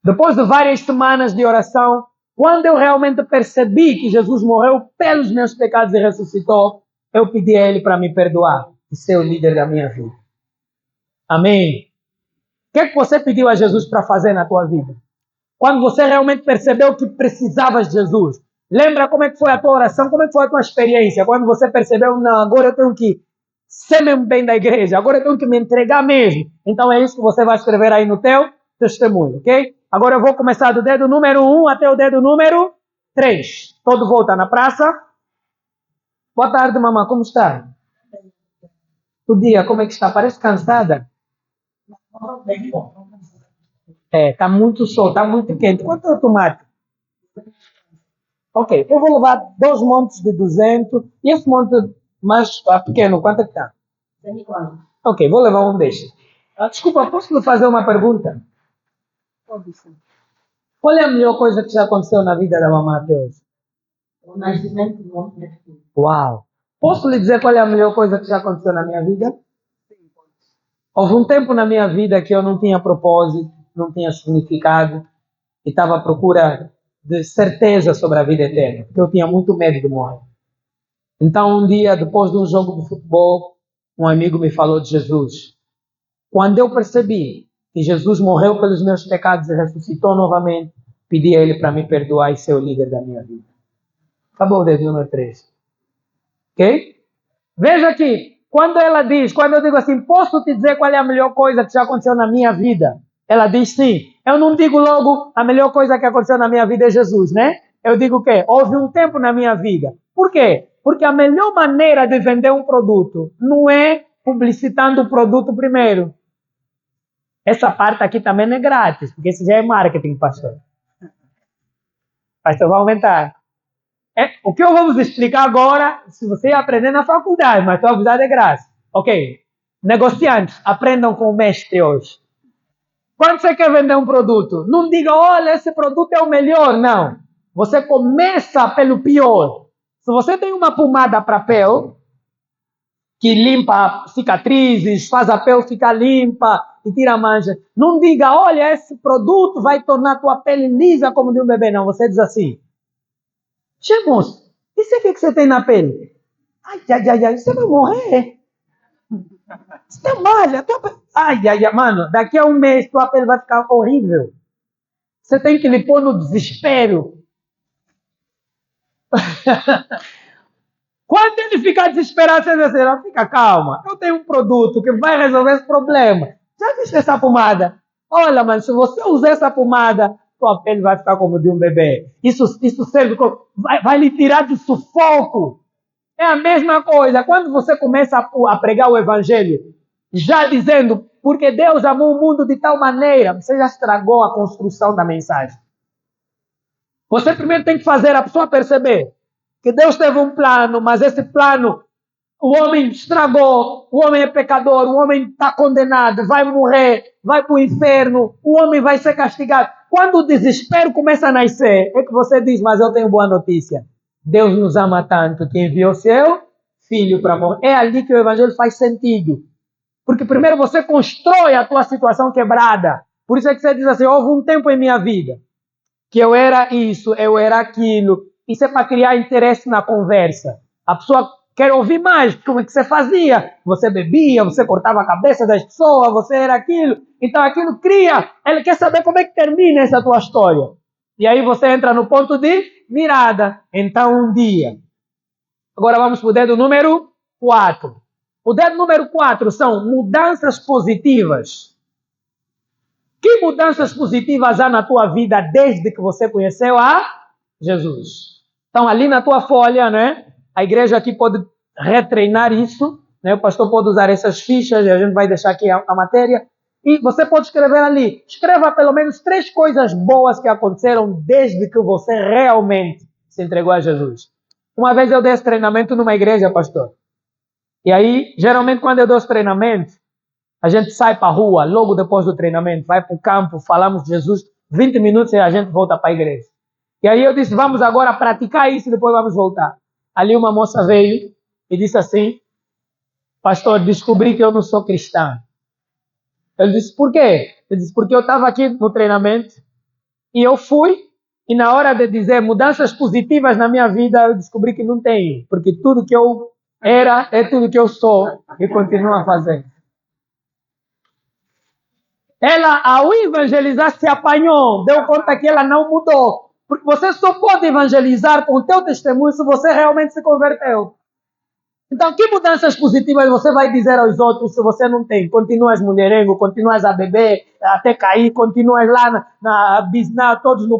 Depois de várias semanas de oração, quando eu realmente percebi que Jesus morreu pelos meus pecados e ressuscitou, eu pedi a Ele para me perdoar e ser o líder da minha vida. Amém? O que é que você pediu a Jesus para fazer na tua vida? Quando você realmente percebeu que precisavas de Jesus. Lembra como é que foi a tua oração? Como é que foi a tua experiência? Quando você percebeu, não, agora eu tenho que ser mesmo bem da igreja. Agora eu tenho que me entregar mesmo. Então é isso que você vai escrever aí no teu testemunho, ok? Agora eu vou começar do dedo número 1 até o dedo número 3. Todo volta na praça. Boa tarde, mamãe. Como está? O dia, como é que está? Parece cansada. Tá muito sol, tá muito quente. Quanto é o tomate? Ok, eu vou levar 2 montes de 200. E esse monte mais pequeno, quanto é que está? 140. Ok, vou levar um destes. Desculpa, posso lhe fazer uma pergunta? Pode ser. Qual é a melhor coisa que já aconteceu na vida da mamãe até hoje? O nascimento do homem é filho. Uau! Posso lhe dizer qual é a melhor coisa que já aconteceu na minha vida? Houve um tempo na minha vida que eu não tinha propósito, não tinha significado e estava à procura de certeza sobre a vida eterna, porque eu tinha muito medo de morrer. Então, um dia, depois de um jogo de futebol, um amigo me falou de Jesus. Quando eu percebi que Jesus morreu pelos meus pecados e ressuscitou novamente, pedi a Ele para me perdoar e ser o líder da minha vida. Acabou o dedo número 3. Ok? Veja aqui, quando eu digo assim, posso te dizer qual é a melhor coisa que já aconteceu na minha vida? Ela diz sim. Eu não digo logo, a melhor coisa que aconteceu na minha vida é Jesus, né? Eu digo o quê? Houve um tempo na minha vida. Por quê? Porque a melhor maneira de vender um produto não é publicitando o produto primeiro. Essa parte aqui também não é grátis, porque isso já é marketing, pastor. Pastor, vai aumentar. O que eu vou vos explicar agora, se você aprender na faculdade, mas a faculdade é graça. Ok. Negociantes, aprendam com o mestre hoje. Quando você quer vender um produto, não diga, olha, esse produto é o melhor. Não. Você começa pelo pior. Se você tem uma pomada para pele, que limpa cicatrizes, faz a pele ficar limpa e tira a mancha, não diga, olha, esse produto vai tornar a tua pele lisa como de um bebê. Não, você diz assim, moço, isso aqui que você tem na pele? Ai, você vai morrer. Você tem malha. Ai, mano, daqui a um mês tua pele vai ficar horrível. Você tem que lhe pôr no desespero. Quando ele ficar desesperado, você diz assim, fica calma. Eu tenho um produto que vai resolver esse problema. Já viste essa pomada? Olha, mano, se você usar essa pomada, tua pele vai ficar como de um bebê. Isso serve como... vai lhe tirar do sufoco. É a mesma coisa. Quando você começa a pregar o evangelho, já dizendo, porque Deus amou o mundo de tal maneira, você já estragou a construção da mensagem. Você primeiro tem que fazer a pessoa perceber que Deus teve um plano, mas esse plano, o homem estragou, o homem é pecador, o homem está condenado, vai morrer, vai para o inferno, o homem vai ser castigado. Quando o desespero começa a nascer, é que você diz, mas eu tenho boa notícia. Deus nos ama tanto que enviou seu filho para morrer. É ali que o evangelho faz sentido. Porque primeiro você constrói a tua situação quebrada. Por isso é que você diz assim, houve um tempo em minha vida que eu era isso, eu era aquilo. Isso é para criar interesse na conversa. A pessoa quer ouvir mais. Como é que você fazia? Você bebia, você cortava a cabeça das pessoas, você era aquilo. Então aquilo cria. Ele quer saber como é que termina essa tua história. E aí você entra no ponto de virada. Então um dia. Agora vamos para o dedo número 4. O dedo número 4 são mudanças positivas. Que mudanças positivas há na tua vida desde que você conheceu a Jesus? Então, ali na tua folha, né? A igreja aqui pode retreinar isso, né? O pastor pode usar essas fichas e a gente vai deixar aqui a matéria. E você pode escrever ali. Escreva pelo menos 3 coisas boas que aconteceram desde que você realmente se entregou a Jesus. Uma vez eu dei esse treinamento numa igreja, pastor. E aí, geralmente, quando eu dou esse treinamento, a gente sai para a rua logo depois do treinamento, vai para o campo, falamos de Jesus, 20 minutos e a gente volta para a igreja. E aí eu disse, vamos agora praticar isso e depois vamos voltar. Ali uma moça veio e disse assim, pastor, descobri que eu não sou cristã. Eu disse, por quê? Ele disse, porque eu estava aqui no treinamento e eu fui e na hora de dizer mudanças positivas na minha vida, eu descobri que não tenho. Porque tudo que eu era é tudo que eu sou e continuo a fazer. Ela, ao evangelizar, se apanhou, deu conta que ela não mudou. Porque você só pode evangelizar com o teu testemunho se você realmente se converteu. Então, que mudanças positivas você vai dizer aos outros se você não tem? Continuas mulherengo, continuas a beber, até cair, continuas lá todos no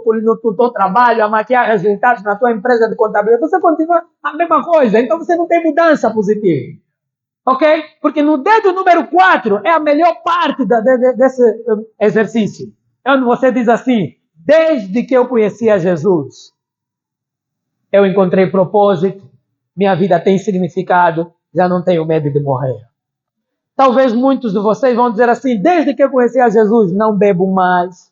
teu trabalho, a maquiar resultados na tua empresa de contabilidade. Você continua a mesma coisa. Então, você não tem mudança positiva. Ok? Porque no dedo número 4 é a melhor parte desse exercício. É onde você diz assim, desde que eu conheci a Jesus, eu encontrei propósito, minha vida tem significado, já não tenho medo de morrer. Talvez muitos de vocês vão dizer assim, desde que eu conheci a Jesus, não bebo mais,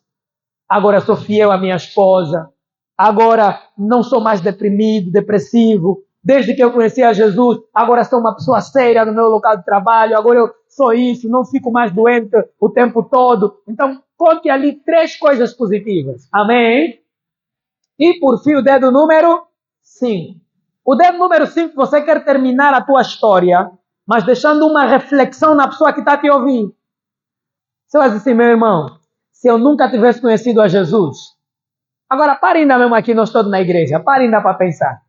agora sou fiel à minha esposa, agora não sou mais deprimido, depressivo, desde que eu conheci a Jesus, agora sou uma pessoa séria no meu local de trabalho, agora eu sou isso, não fico mais doente o tempo todo. Então, conte ali 3 coisas positivas. Amém? E por fim, o dedo número 5. O dedo número 5, você quer terminar a tua história, mas deixando uma reflexão na pessoa que está te ouvindo. Você vai dizer assim, meu irmão, se eu nunca tivesse conhecido a Jesus, agora pare ainda mesmo aqui, nós todos na igreja, pare ainda para pensar.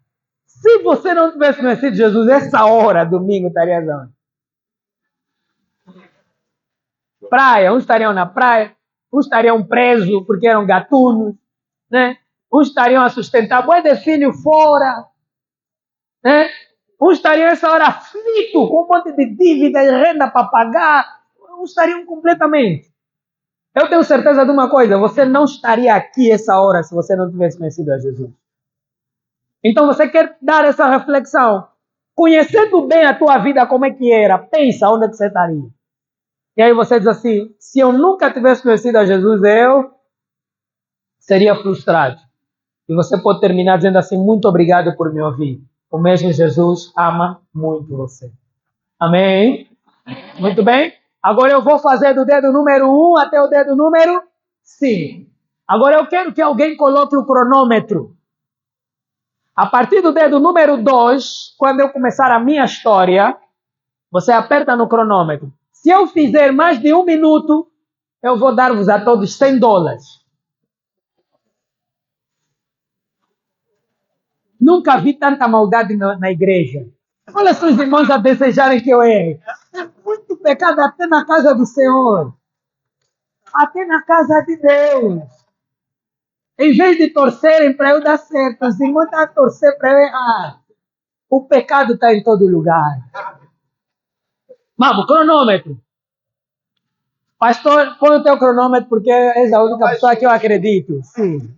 Se você não tivesse conhecido Jesus, essa hora, domingo, estaria onde? Praia, uns estariam na praia, uns estariam presos porque eram gatunos, né? Uns estariam a sustentar boi de filho fora, né? Uns estariam essa hora aflito, com um monte de dívida e renda para pagar, uns estariam completamente. Eu tenho certeza de uma coisa, você não estaria aqui essa hora se você não tivesse conhecido a Jesus. Então você quer dar essa reflexão. Conhecendo bem a tua vida como é que era, pensa onde é que você estaria. E aí você diz assim, se eu nunca tivesse conhecido a Jesus, eu seria frustrado. E você pode terminar dizendo assim, muito obrigado por me ouvir. O mesmo Jesus ama muito você. Amém? Muito bem? Agora eu vou fazer do dedo número 1 até o dedo número 5. Agora eu quero que alguém coloque o cronômetro. A partir do dedo número 2, quando eu começar a minha história, você aperta no cronômetro. Se eu fizer mais de 1 minuto, eu vou dar-vos a todos $100. Nunca vi tanta maldade na igreja. Olha só os irmãos a desejarem que eu erre. É muito pecado até na casa do Senhor. Até na casa de Deus. Em vez de torcerem para eu dar certo, os irmãos estão a torcer para eu errar. O pecado está em todo lugar. Vamos, cronômetro. Pastor, põe o teu cronômetro porque és a única pessoa que eu acredito. Sim.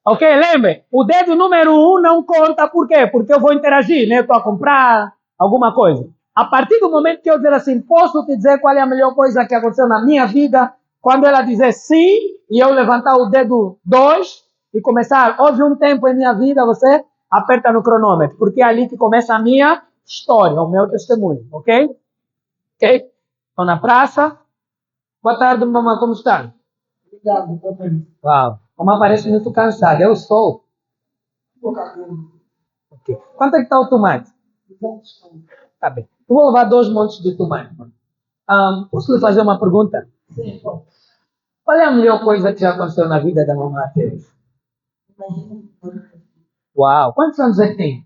Ok, lembre, o dedo número 1 não conta, por quê? Porque eu vou interagir, né? Eu estou a comprar alguma coisa. A partir do momento que eu dizer assim, posso te dizer qual é a melhor coisa que aconteceu na minha vida, quando ela dizer sim, e eu levantar o dedo 2 e começar, houve um tempo em minha vida, você aperta no cronômetro, porque é ali que começa a minha história, o meu testemunho, ok? Ok? Estou na praça. Boa tarde, mamãe, como está? Obrigado, também. Uau, mamãe parece muito cansada, eu estou. Okay. Quanto é que está o tomate? Tá bem. Eu vou levar 2 montes de tomate. Posso lhe fazer uma pergunta? Sim, pô. Qual é a melhor coisa que já aconteceu na vida da mamãe até hoje? Uau! Quantos anos é que tem?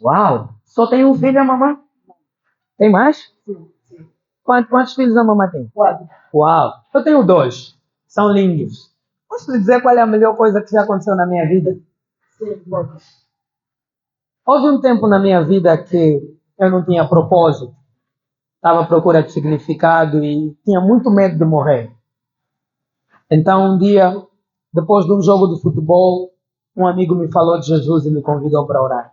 Uau! Só tem um filho, a mamãe? Tem mais? Sim, sim. Quantos filhos a mamãe tem? 4. Uau! Eu tenho 2. São lindos. Posso lhe dizer qual é a melhor coisa que já aconteceu na minha vida? Sim, bom. Houve um tempo na minha vida que eu não tinha propósito. Estava à procura de significado e tinha muito medo de morrer. Então, um dia, depois de um jogo de futebol, um amigo me falou de Jesus e me convidou para orar.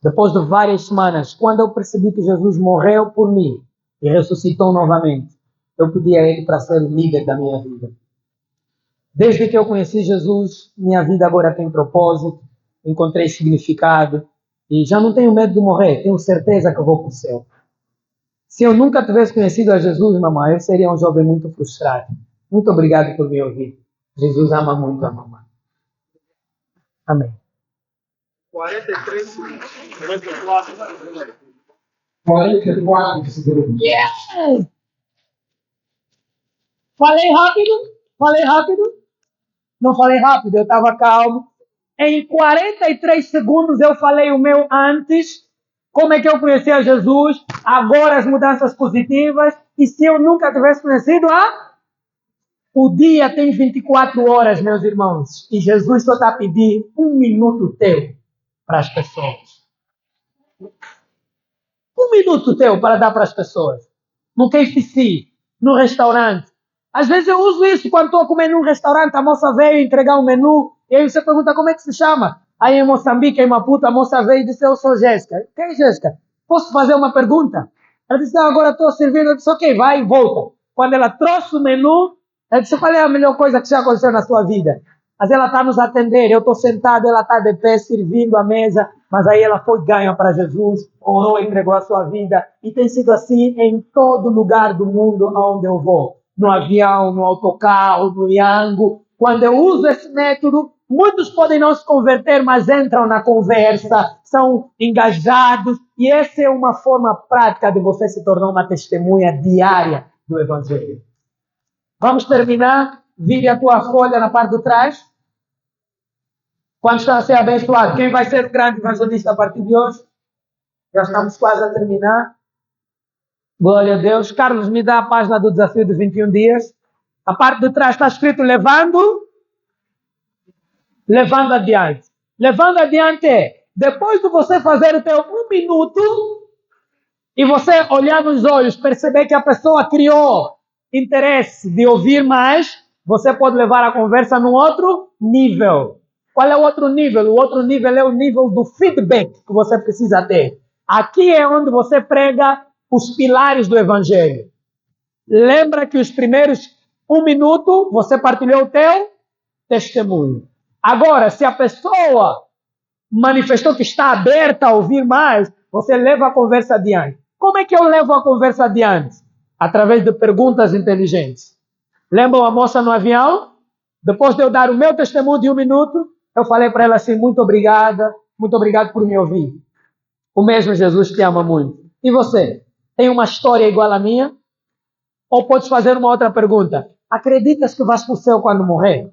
Depois de várias semanas, quando eu percebi que Jesus morreu por mim e ressuscitou novamente, eu pedi a Ele para ser o líder da minha vida. Desde que eu conheci Jesus, minha vida agora tem propósito, encontrei significado e já não tenho medo de morrer, tenho certeza que eu vou para o céu. Se eu nunca tivesse conhecido a Jesus, mamãe, eu seria um jovem muito frustrado. Muito obrigado por me ouvir. Jesus ama muito a mamãe. Amém. 43 segundos. 44 segundos. 44 segundos. Yes! Falei rápido. Não falei rápido, eu estava calmo. Em 43 segundos eu falei o meu antes, como é que eu conheci a Jesus, agora as mudanças positivas, e se eu nunca tivesse conhecido o dia tem 24 horas, meus irmãos, e Jesus só está a pedir 1 minuto teu para as pessoas. 1 minuto teu para dar para as pessoas. No KFC, no restaurante. Às vezes eu uso isso quando estou a comer num restaurante, a moça veio entregar um menu, e aí você pergunta como é que se chama. Aí em Moçambique, em Maputo, a moça veio e disse, eu sou Jéssica. Quem é Jéssica? Posso fazer uma pergunta? Ela disse, agora estou servindo. Eu disse, ok, vai e volta. Quando ela trouxe o menu, ela disse, qual é a melhor coisa que já aconteceu na sua vida? Mas ela está nos atender, eu estou sentado, ela está de pé, servindo a mesa, mas aí ela foi ganha para Jesus, orou, entregou a sua vida, e tem sido assim em todo lugar do mundo aonde eu vou. No avião, no autocarro, no Yango. Quando eu uso esse método, muitos podem não se converter, mas entram na conversa, são engajados, e essa é uma forma prática de você se tornar uma testemunha diária do Evangelho. Vamos terminar. Vire a tua folha na parte de trás. Quando está a ser abençoado, quem vai ser o grande evangelista a partir de hoje? Já estamos quase a terminar. Glória a Deus. Carlos, me dá a página do desafio de 21 dias. A parte de trás está escrito levando adiante. Levando adiante é, depois de você fazer o teu 1 minuto, e você olhar nos olhos, perceber que a pessoa criou interesse de ouvir mais, você pode levar a conversa num outro nível. Qual é o outro nível? O outro nível é o nível do feedback que você precisa ter. Aqui é onde você prega os pilares do Evangelho. Lembra que os primeiros 1 minuto você partilhou o teu testemunho. Agora, se a pessoa manifestou que está aberta a ouvir mais, você leva a conversa adiante. Como é que eu levo a conversa adiante? Através de perguntas inteligentes. Lembram a moça no avião? Depois de eu dar o meu testemunho de 1 minuto, eu falei para ela assim, muito obrigado por me ouvir. O mesmo Jesus te ama muito. E você? Tem uma história igual à minha? Ou podes fazer uma outra pergunta? Acreditas que vais para o céu quando morrer?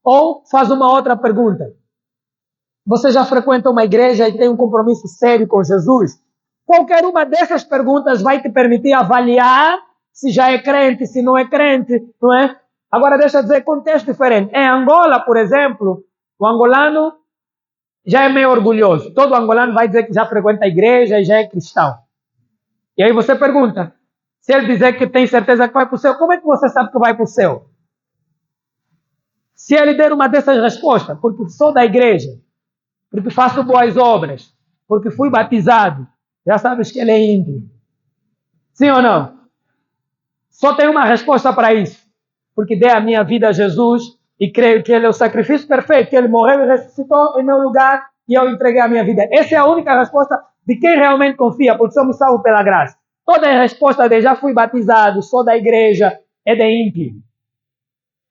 Ou faz uma outra pergunta. Você já frequenta uma igreja e tem um compromisso sério com Jesus? Qualquer uma dessas perguntas vai te permitir avaliar se já é crente, se não é crente, não é? Agora deixa eu dizer contexto diferente. Em Angola, por exemplo, o angolano já é meio orgulhoso. Todo angolano vai dizer que já frequenta a igreja e já é cristão. E aí você pergunta, se ele dizer que tem certeza que vai para o céu, como é que você sabe que vai para o céu? Se ele der uma dessas respostas, porque sou da igreja, porque faço boas obras, porque fui batizado, já sabes que ele é ímpio. Sim ou não? Só tem uma resposta para isso. Porque dei a minha vida a Jesus e creio que ele é o sacrifício perfeito, que ele morreu e ressuscitou em meu lugar e eu entreguei a minha vida. Essa é a única resposta de quem realmente confia, porque somos salvos pela graça. Toda a resposta de já fui batizado, sou da igreja, é de ímpio.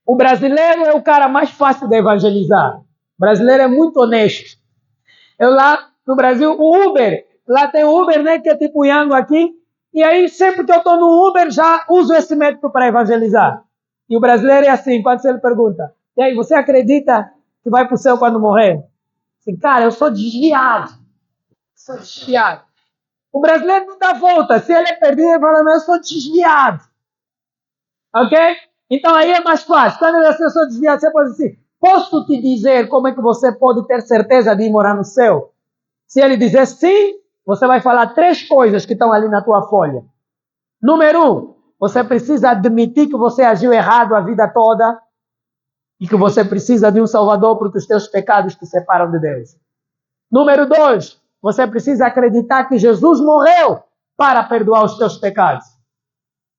O brasileiro é o cara mais fácil de evangelizar. O brasileiro é muito honesto. Eu lá no Brasil, o Uber, lá tem o Uber, né, que é tipo o Yango aqui, e aí sempre que eu estou no Uber já uso esse método para evangelizar. E o brasileiro é assim, quando você lhe pergunta, e aí, você acredita que vai para o céu quando morrer? Assim, cara, eu sou desviado. O brasileiro não dá volta. Se ele é perdido, ele fala, mas eu sou desviado. Ok? Então aí é mais fácil. Quando ele diz assim, eu sou desviado, você pode dizer, posso te dizer como é que você pode ter certeza de ir morar no céu? Se ele dizer sim, você vai falar 3 coisas que estão ali na tua folha. Número 1, você precisa admitir que você agiu errado a vida toda e que você precisa de um Salvador porque os teus pecados te separam de Deus. Número 2, você precisa acreditar que Jesus morreu para perdoar os teus pecados.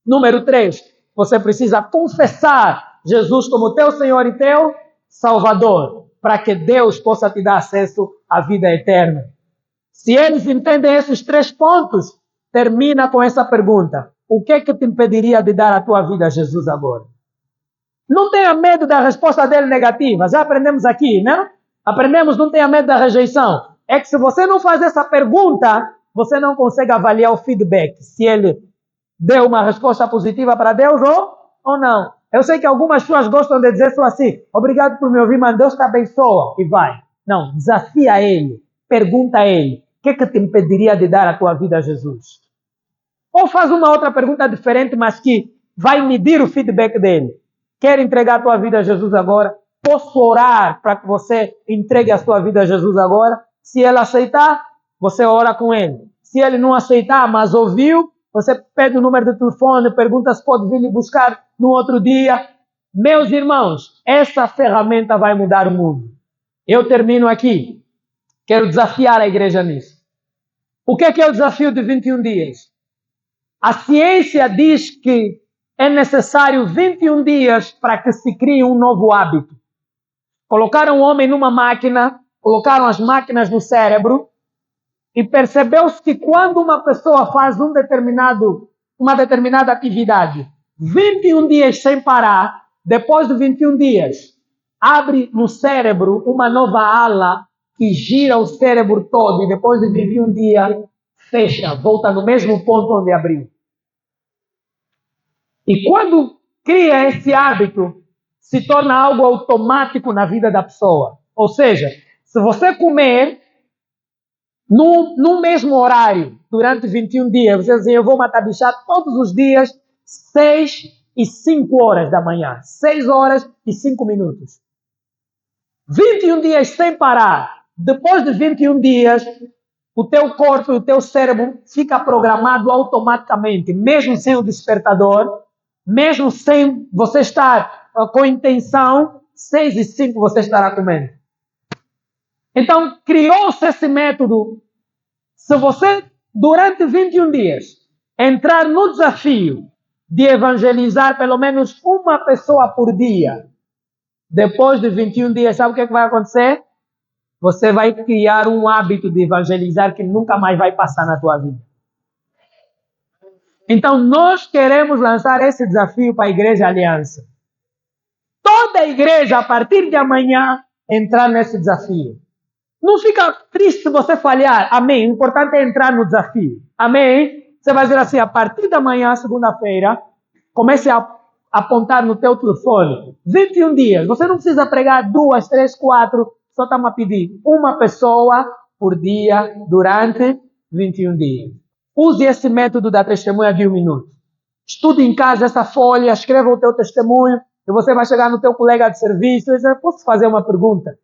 Número 3, você precisa confessar Jesus como teu Senhor e teu Salvador, para que Deus possa te dar acesso à vida eterna. Se eles entendem esses 3 pontos, termina com essa pergunta. O que é que te impediria de dar a tua vida a Jesus agora? Não tenha medo da resposta dele negativa. Já aprendemos aqui, né? Aprendemos, não tenha medo da rejeição. É que se você não faz essa pergunta, você não consegue avaliar o feedback. Se ele deu uma resposta positiva para Deus ou não. Eu sei que algumas pessoas gostam de dizer só assim, obrigado por me ouvir, mas Deus te abençoa. E vai. Não, desafia ele. Pergunta a ele. O que é que te impediria de dar a tua vida a Jesus? Ou faz uma outra pergunta diferente, mas que vai medir o feedback dele. Quer entregar a tua vida a Jesus agora? Posso orar para que você entregue a sua vida a Jesus agora? Se ele aceitar, você ora com ele. Se ele não aceitar, mas ouviu, você pede o número do telefone, pergunta se pode vir lhe buscar no outro dia. Meus irmãos, essa ferramenta vai mudar o mundo. Eu termino aqui. Quero desafiar a igreja nisso. O que é o desafio de 21 dias? A ciência diz que é necessário 21 dias para que se crie um novo hábito. Colocaram o homem numa máquina, colocaram as máquinas no cérebro e percebeu-se que quando uma pessoa faz uma determinada atividade, 21 dias sem parar, depois de 21 dias, abre no cérebro uma nova ala que gira o cérebro todo e depois de 21 dias fecha, volta no mesmo ponto onde abriu. E quando cria esse hábito, se torna algo automático na vida da pessoa. Ou seja, se você comer no mesmo horário durante 21 dias, você diz, eu vou matar bichar todos os dias, 6 e 5 horas da manhã, 6 horas e 5 minutos. 21 dias sem parar. Depois de 21 dias, o teu corpo e o teu cérebro fica programado automaticamente, mesmo sem o despertador, mesmo sem você estar com intenção, 6 e 5 você estará comendo. Então, criou-se esse método. Se você, durante 21 dias, entrar no desafio de evangelizar pelo menos uma pessoa por dia, depois de 21 dias, sabe o que vai acontecer? Você vai criar um hábito de evangelizar que nunca mais vai passar na tua vida. Então, nós queremos lançar esse desafio para a Igreja Aliança. Toda a igreja, a partir de amanhã, entrar nesse desafio. Não fica triste se você falhar. Amém. O importante é entrar no desafio. Amém. Você vai dizer assim, a partir da manhã, segunda-feira, comece a apontar no teu telefone. 21 dias. Você não precisa pregar 2, 3, 4. Só estamos a pedir uma pessoa por dia durante 21 dias. Use esse método da testemunha de 1 minuto. Estude em casa essa folha, escreva o teu testemunho e você vai chegar no teu colega de serviço e dizer, posso fazer uma pergunta?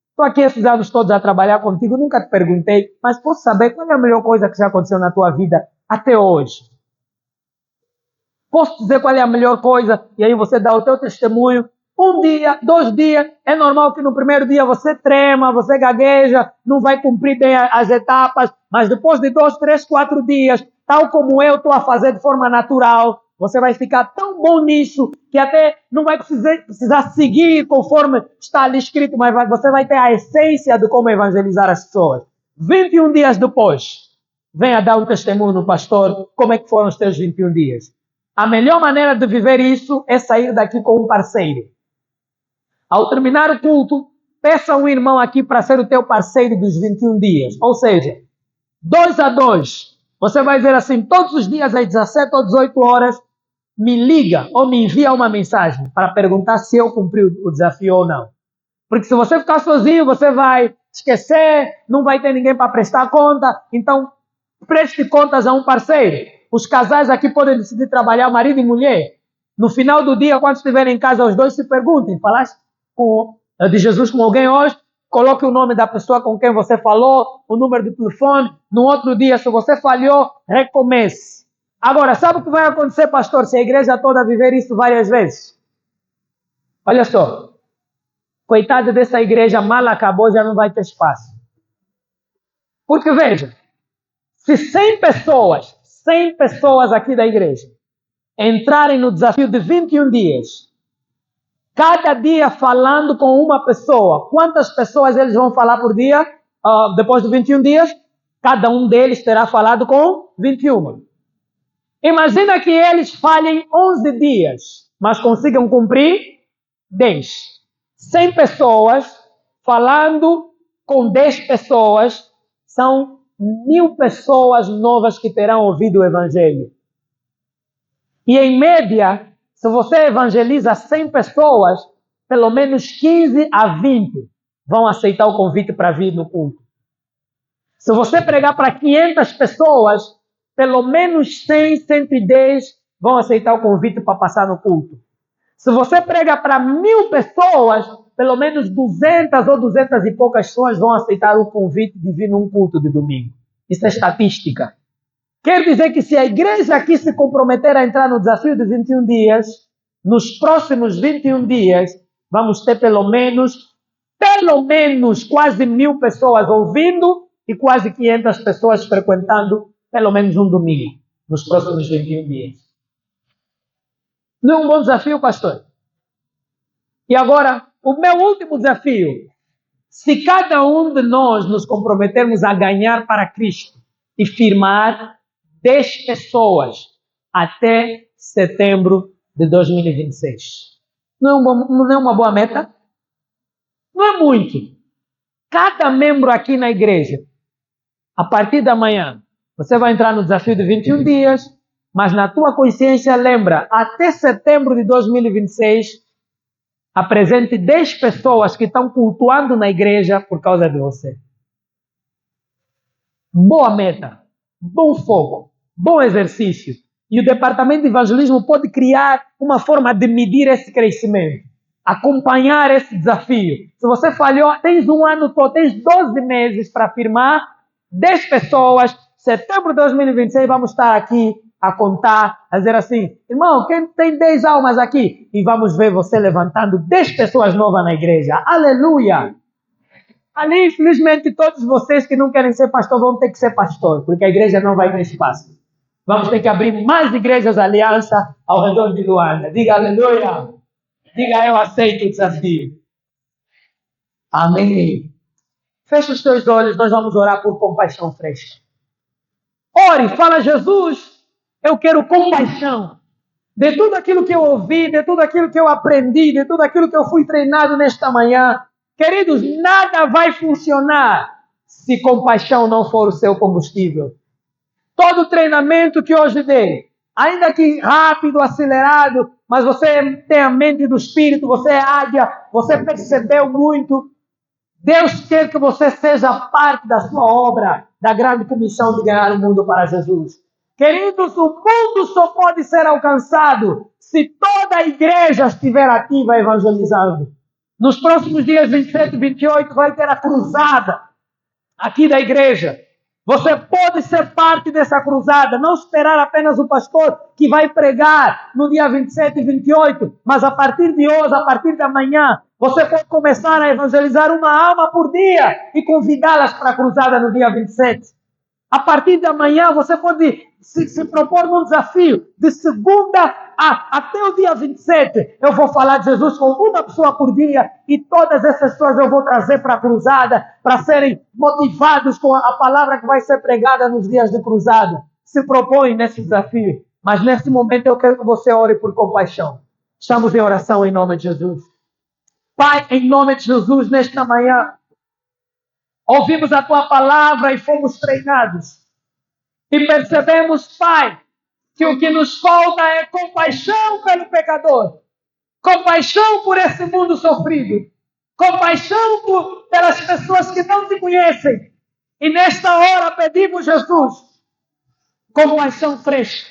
Estou aqui esses anos todos a trabalhar contigo, nunca te perguntei, mas posso saber qual é a melhor coisa que já aconteceu na tua vida até hoje? Posso dizer qual é a melhor coisa? E aí você dá o teu testemunho. 1 dia, 2 dias, é normal que no primeiro dia você trema, você gagueja, não vai cumprir bem as etapas, mas depois de 2, 3, 4 dias, tal como eu estou a fazer de forma natural, você vai ficar tão bom nisso que até não vai precisar seguir conforme está ali escrito, mas você vai ter a essência de como evangelizar as pessoas. 21 dias depois, venha dar um testemunho no pastor, como é que foram os teus 21 dias. A melhor maneira de viver isso é sair daqui com um parceiro. Ao terminar o culto, peça um irmão aqui para ser o teu parceiro dos 21 dias. Ou seja, 2 a 2. Você vai dizer assim, todos os dias às 17 ou 18 horas, me liga ou me envia uma mensagem para perguntar se eu cumpri o desafio ou não. Porque se você ficar sozinho, você vai esquecer, não vai ter ninguém para prestar conta. Então, preste contas a um parceiro. Os casais aqui podem decidir trabalhar marido e mulher. No final do dia, quando estiverem em casa, os dois se perguntem, falaste de Jesus com alguém hoje? Coloque o nome da pessoa com quem você falou, o número de telefone. No outro dia, se você falhou, recomece. Agora, sabe o que vai acontecer, pastor, se a igreja toda viver isso várias vezes? Olha só. Coitada dessa igreja, mal acabou, já não vai ter espaço. Porque veja, se 100 pessoas aqui da igreja entrarem no desafio de 21 dias, cada dia falando com uma pessoa, quantas pessoas eles vão falar por dia? Depois de 21 dias, cada um deles terá falado com 21. Imagina que eles falhem 11 dias, mas consigam cumprir 10. 100 pessoas falando com 10 pessoas, são 1000 pessoas novas que terão ouvido o Evangelho. E em média, se você evangeliza 100 pessoas, pelo menos 15 a 20 vão aceitar o convite para vir no culto. Se você pregar para 500 pessoas, pelo menos 100, 110 vão aceitar o convite para passar no culto. Se você prega para 1000 pessoas, pelo menos 200 ou 200 e poucas pessoas vão aceitar o convite de vir num culto de domingo. Isso é estatística. Quer dizer que se a igreja aqui se comprometer a entrar no desafio de 21 dias, nos próximos 21 dias, vamos ter pelo menos quase 1000 pessoas ouvindo e quase 500 pessoas frequentando pelo menos um domingo, nos próximos 21 dias. Não é um bom desafio, pastor? E agora, o meu último desafio. Se cada um de nós nos comprometermos a ganhar para Cristo e firmar 10 pessoas até setembro de 2026. Não é uma boa meta? Não é muito. Cada membro aqui na igreja, a partir da manhã, você vai entrar no desafio de 21 dias, mas na tua consciência lembra, até setembro de 2026, apresente 10 pessoas que estão cultuando na igreja por causa de você. Boa meta, bom foco, bom exercício. E o departamento de evangelismo pode criar uma forma de medir esse crescimento, acompanhar esse desafio. Se você falhou, tens um ano todo, tens 12 meses para firmar 10 pessoas. Setembro de 2026 vamos estar aqui a contar, a dizer assim, irmão, quem tem 10 almas aqui? E vamos ver você levantando 10 pessoas novas na igreja. Aleluia! Ali, infelizmente, todos vocês que não querem ser pastor vão ter que ser pastor, porque a igreja não vai ter espaço. Vamos ter que abrir mais igrejas aliança ao redor de Luanda. Diga aleluia! Diga eu aceito o desafio. Amém. Fecha os teus olhos, nós vamos orar por compaixão fresca. Ore, fala Jesus, eu quero compaixão. De tudo aquilo que eu ouvi, de tudo aquilo que eu aprendi, de tudo aquilo que eu fui treinado nesta manhã. Queridos, nada vai funcionar se compaixão não for o seu combustível. Todo o treinamento que hoje dei, ainda que rápido, acelerado, mas você tem a mente do Espírito, você é águia, você percebeu muito. Deus quer que você seja parte da sua obra, da grande comissão de ganhar o mundo para Jesus. Queridos, o mundo só pode ser alcançado se toda a igreja estiver ativa evangelizando. Nos próximos dias 27 e 28 vai ter a cruzada aqui da igreja. Você pode ser parte dessa cruzada, não esperar apenas o pastor que vai pregar no dia 27 e 28, mas a partir de hoje, a partir da manhã, você pode começar a evangelizar uma alma por dia e convidá-las para a cruzada no dia 27. A partir da manhã, você pode se propor num desafio de segunda até o dia 27. Eu vou falar de Jesus com uma pessoa por dia e todas essas pessoas eu vou trazer para a cruzada para serem motivados com a palavra que vai ser pregada nos dias de cruzada. Se propõe nesse desafio. Mas nesse momento eu quero que você ore por compaixão. Estamos em oração em nome de Jesus. Pai, em nome de Jesus, nesta manhã, ouvimos a Tua palavra e fomos treinados. E percebemos, Pai, que o que nos falta é compaixão pelo pecador. Compaixão por esse mundo sofrido. Compaixão pelas pessoas que não Te conhecem. E nesta hora pedimos, Jesus, compaixão fresca.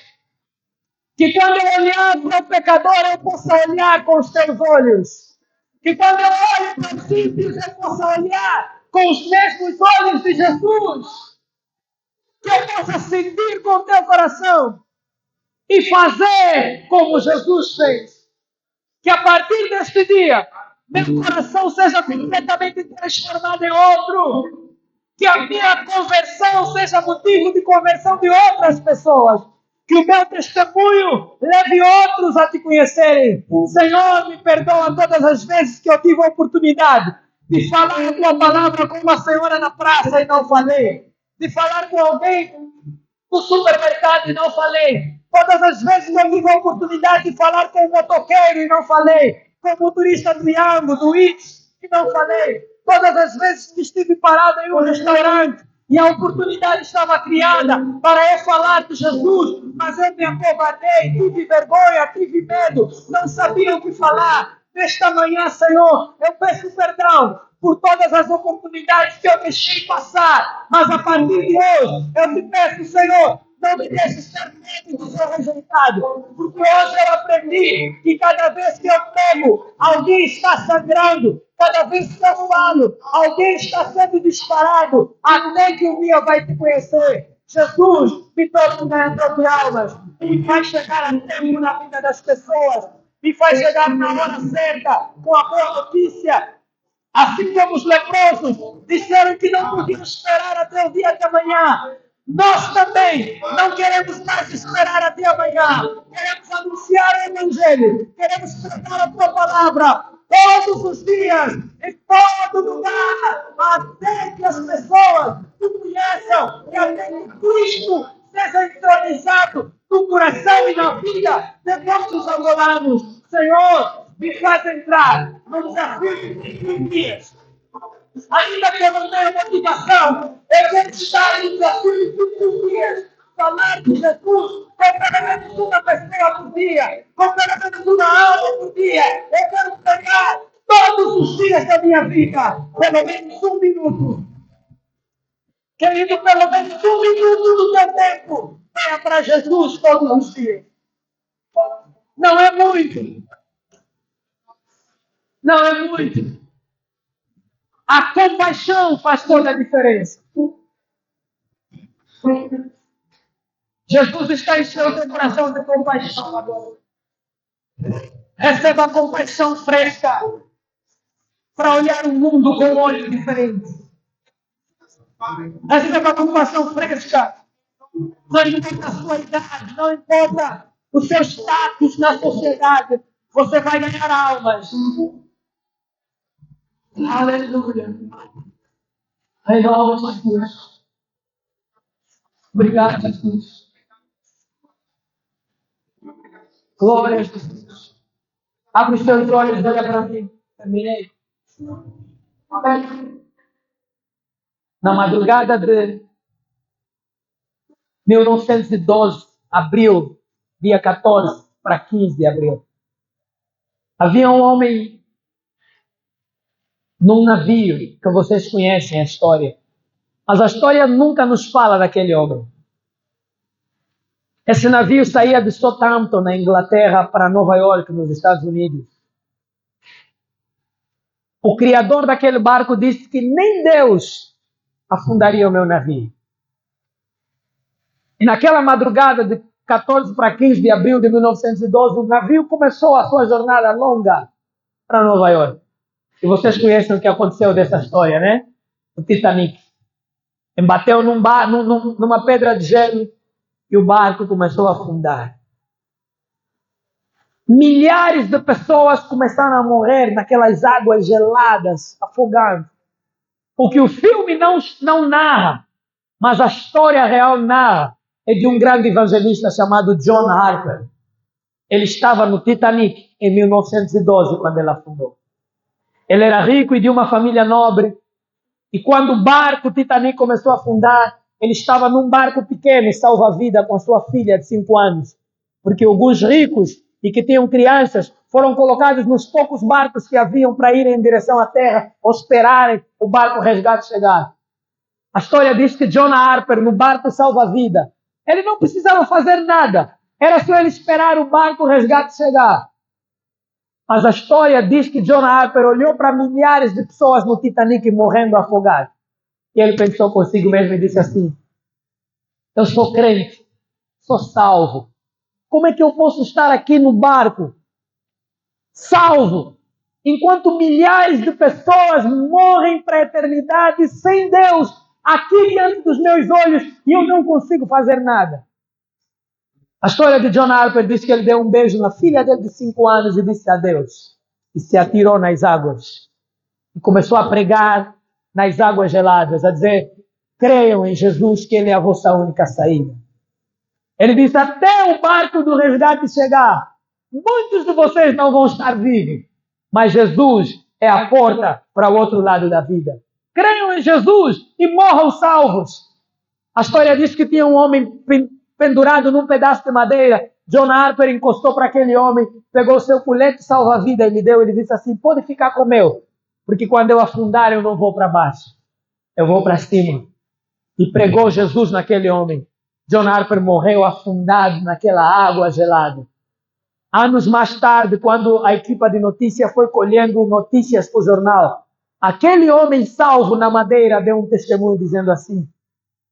Que quando eu olhar para o pecador, eu possa olhar com os teus olhos. Que quando eu olho para os ímpios, eu possa olhar com os mesmos olhos de Jesus. Que eu possa sentir com o teu coração e fazer como Jesus fez. Que a partir deste dia, meu coração seja completamente transformado em outro. Que a minha conversão seja motivo de conversão de outras pessoas. Que o meu testemunho leve outros a te conhecerem. Senhor, me perdoa todas as vezes que eu tive a oportunidade de falar a tua palavra com uma senhora na praça e não falei. De falar com alguém no supermercado e não falei. Todas as vezes que eu tive a oportunidade de falar com um motoqueiro e não falei. Com o motorista do Yango, do Itch, e não falei. Todas as vezes que estive parado em um restaurante e a oportunidade estava criada para eu falar de Jesus, mas eu me acovardei, tive vergonha, tive medo, não sabia o que falar. Nesta manhã, Senhor, eu peço perdão por todas as oportunidades que eu deixei passar, mas a partir de hoje, eu te peço, Senhor, não me deixe ter medo de ser rejeitado, porque hoje eu aprendi que cada vez que eu prego, alguém está sangrando, cada vez que eu falo, alguém está sendo disparado, até que um dia vai te conhecer. Jesus, me torna um ganhador de almas, me faz chegar a tempo na vida das pessoas, me faz chegar na hora certa, com a boa notícia. Assim como os leprosos disseram que não podiam esperar até o dia de amanhã, nós também não queremos mais esperar até amanhã. Queremos anunciar o Evangelho, queremos pregar a tua palavra todos os dias, em todo lugar, até que as pessoas te conheçam e até que Cristo seja entronizado no coração e na vida de nossos angolanos. Senhor, me faz entrar no desafio de 21 dias. Ainda que eu não tenha motivação, eu quero estar no desafio de 21 dias. Falar de Jesus com pelo menos uma pessoa por dia, com pelo menos uma alma por dia. Eu quero pegar todos os dias da minha vida, pelo menos um minuto. Querido, pelo menos um minuto do teu tempo, venha para Jesus todos os dias. Não é muito. Não é muito. A compaixão faz toda a diferença. Jesus está enchendo o teu coração de compaixão agora. Receba a compaixão fresca para olhar o mundo com um olho diferente. Receba a compaixão fresca. Não importa a sua idade, não importa o seu status na sociedade, você vai ganhar almas. Aleluia. Renova Jesus. Obrigado, Jesus. Glória a Jesus. Abre os teus olhos e olha para mim. Terminei. Na madrugada de 1912, abril, dia 14 para 15 de abril, havia um homem num navio, que vocês conhecem a história, mas a história nunca nos fala daquele homem. Esse navio saía de Southampton, na Inglaterra, para Nova York, nos Estados Unidos. O criador daquele barco disse que nem Deus afundaria o meu navio. E naquela madrugada de 14 para 15 de abril de 1912, o navio começou a sua jornada longa para Nova York. E vocês conhecem o que aconteceu dessa história, né? O Titanic. Embateu numa pedra de gelo e o barco começou a afundar. Milhares de pessoas começaram a morrer naquelas águas geladas, afogando. O que o filme não narra, mas a história real narra, é de um grande evangelista chamado John Harper. Ele estava no Titanic em 1912, quando ele afundou. Ele era rico e de uma família nobre. E quando o barco Titanic começou a afundar, ele estava num barco pequeno, salva-vida, com sua filha de 5 anos. Porque alguns ricos e que tinham crianças foram colocados nos poucos barcos que haviam para ir em direção à terra ou esperarem o barco resgate chegar. A história diz que John Harper, no barco salva-vida, Ele não precisava fazer nada. Era só ele esperar o barco, o resgate chegar. Mas a história diz que John Harper olhou para milhares de pessoas no Titanic morrendo afogadas. E ele pensou consigo mesmo e disse assim: eu sou crente, sou salvo. Como é que eu posso estar aqui no barco, salvo, enquanto milhares de pessoas morrem para a eternidade sem Deus, aqui diante dos meus olhos, e eu não consigo fazer nada? A história de John Harper diz que ele deu um beijo na filha dele de 5 anos e disse adeus. E se atirou nas águas. E começou a pregar nas águas geladas, a dizer: creiam em Jesus que Ele é a vossa única saída. Ele disse: até o barco do resgate chegar, muitos de vocês não vão estar vivos, mas Jesus é a porta para o outro lado da vida. Creiam em Jesus e morram salvos. A história diz que tinha um homem pendurado num pedaço de madeira. John Harper encostou para aquele homem, pegou o seu colete salva-vida e lhe deu. Ele disse assim: pode ficar com o meu, porque quando eu afundar eu não vou para baixo, eu vou para cima. E pregou Jesus naquele homem. John Harper morreu afundado naquela água gelada. Anos mais tarde, quando a equipa de notícia foi colhendo notícias para o jornal, aquele homem salvo na madeira deu um testemunho dizendo assim: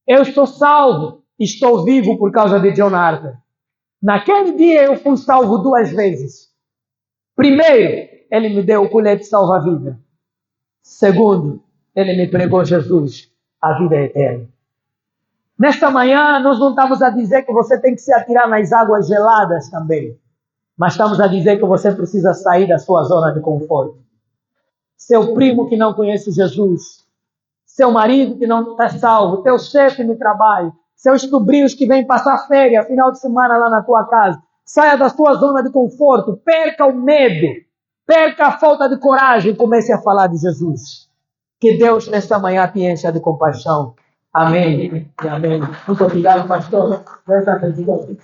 eu estou salvo, estou vivo por causa de John Harper. Naquele dia eu fui salvo 2 vezes. Primeiro, ele me deu o colete salva-vida. Segundo, ele me pregou Jesus, a vida eterna. Nesta manhã, nós não estamos a dizer que você tem que se atirar nas águas geladas também, mas estamos a dizer que você precisa sair da sua zona de conforto. Seu primo que não conhece Jesus, seu marido que não está salvo, teu chefe no trabalho, seus sobrinhos que vêm passar férias, final de semana lá na tua casa. Saia da sua zona de conforto, perca o medo, perca a falta de coragem e comece a falar de Jesus. Que Deus nesta manhã te encha de compaixão. Amém e amém. Muito obrigado, pastor. Deus abençoe.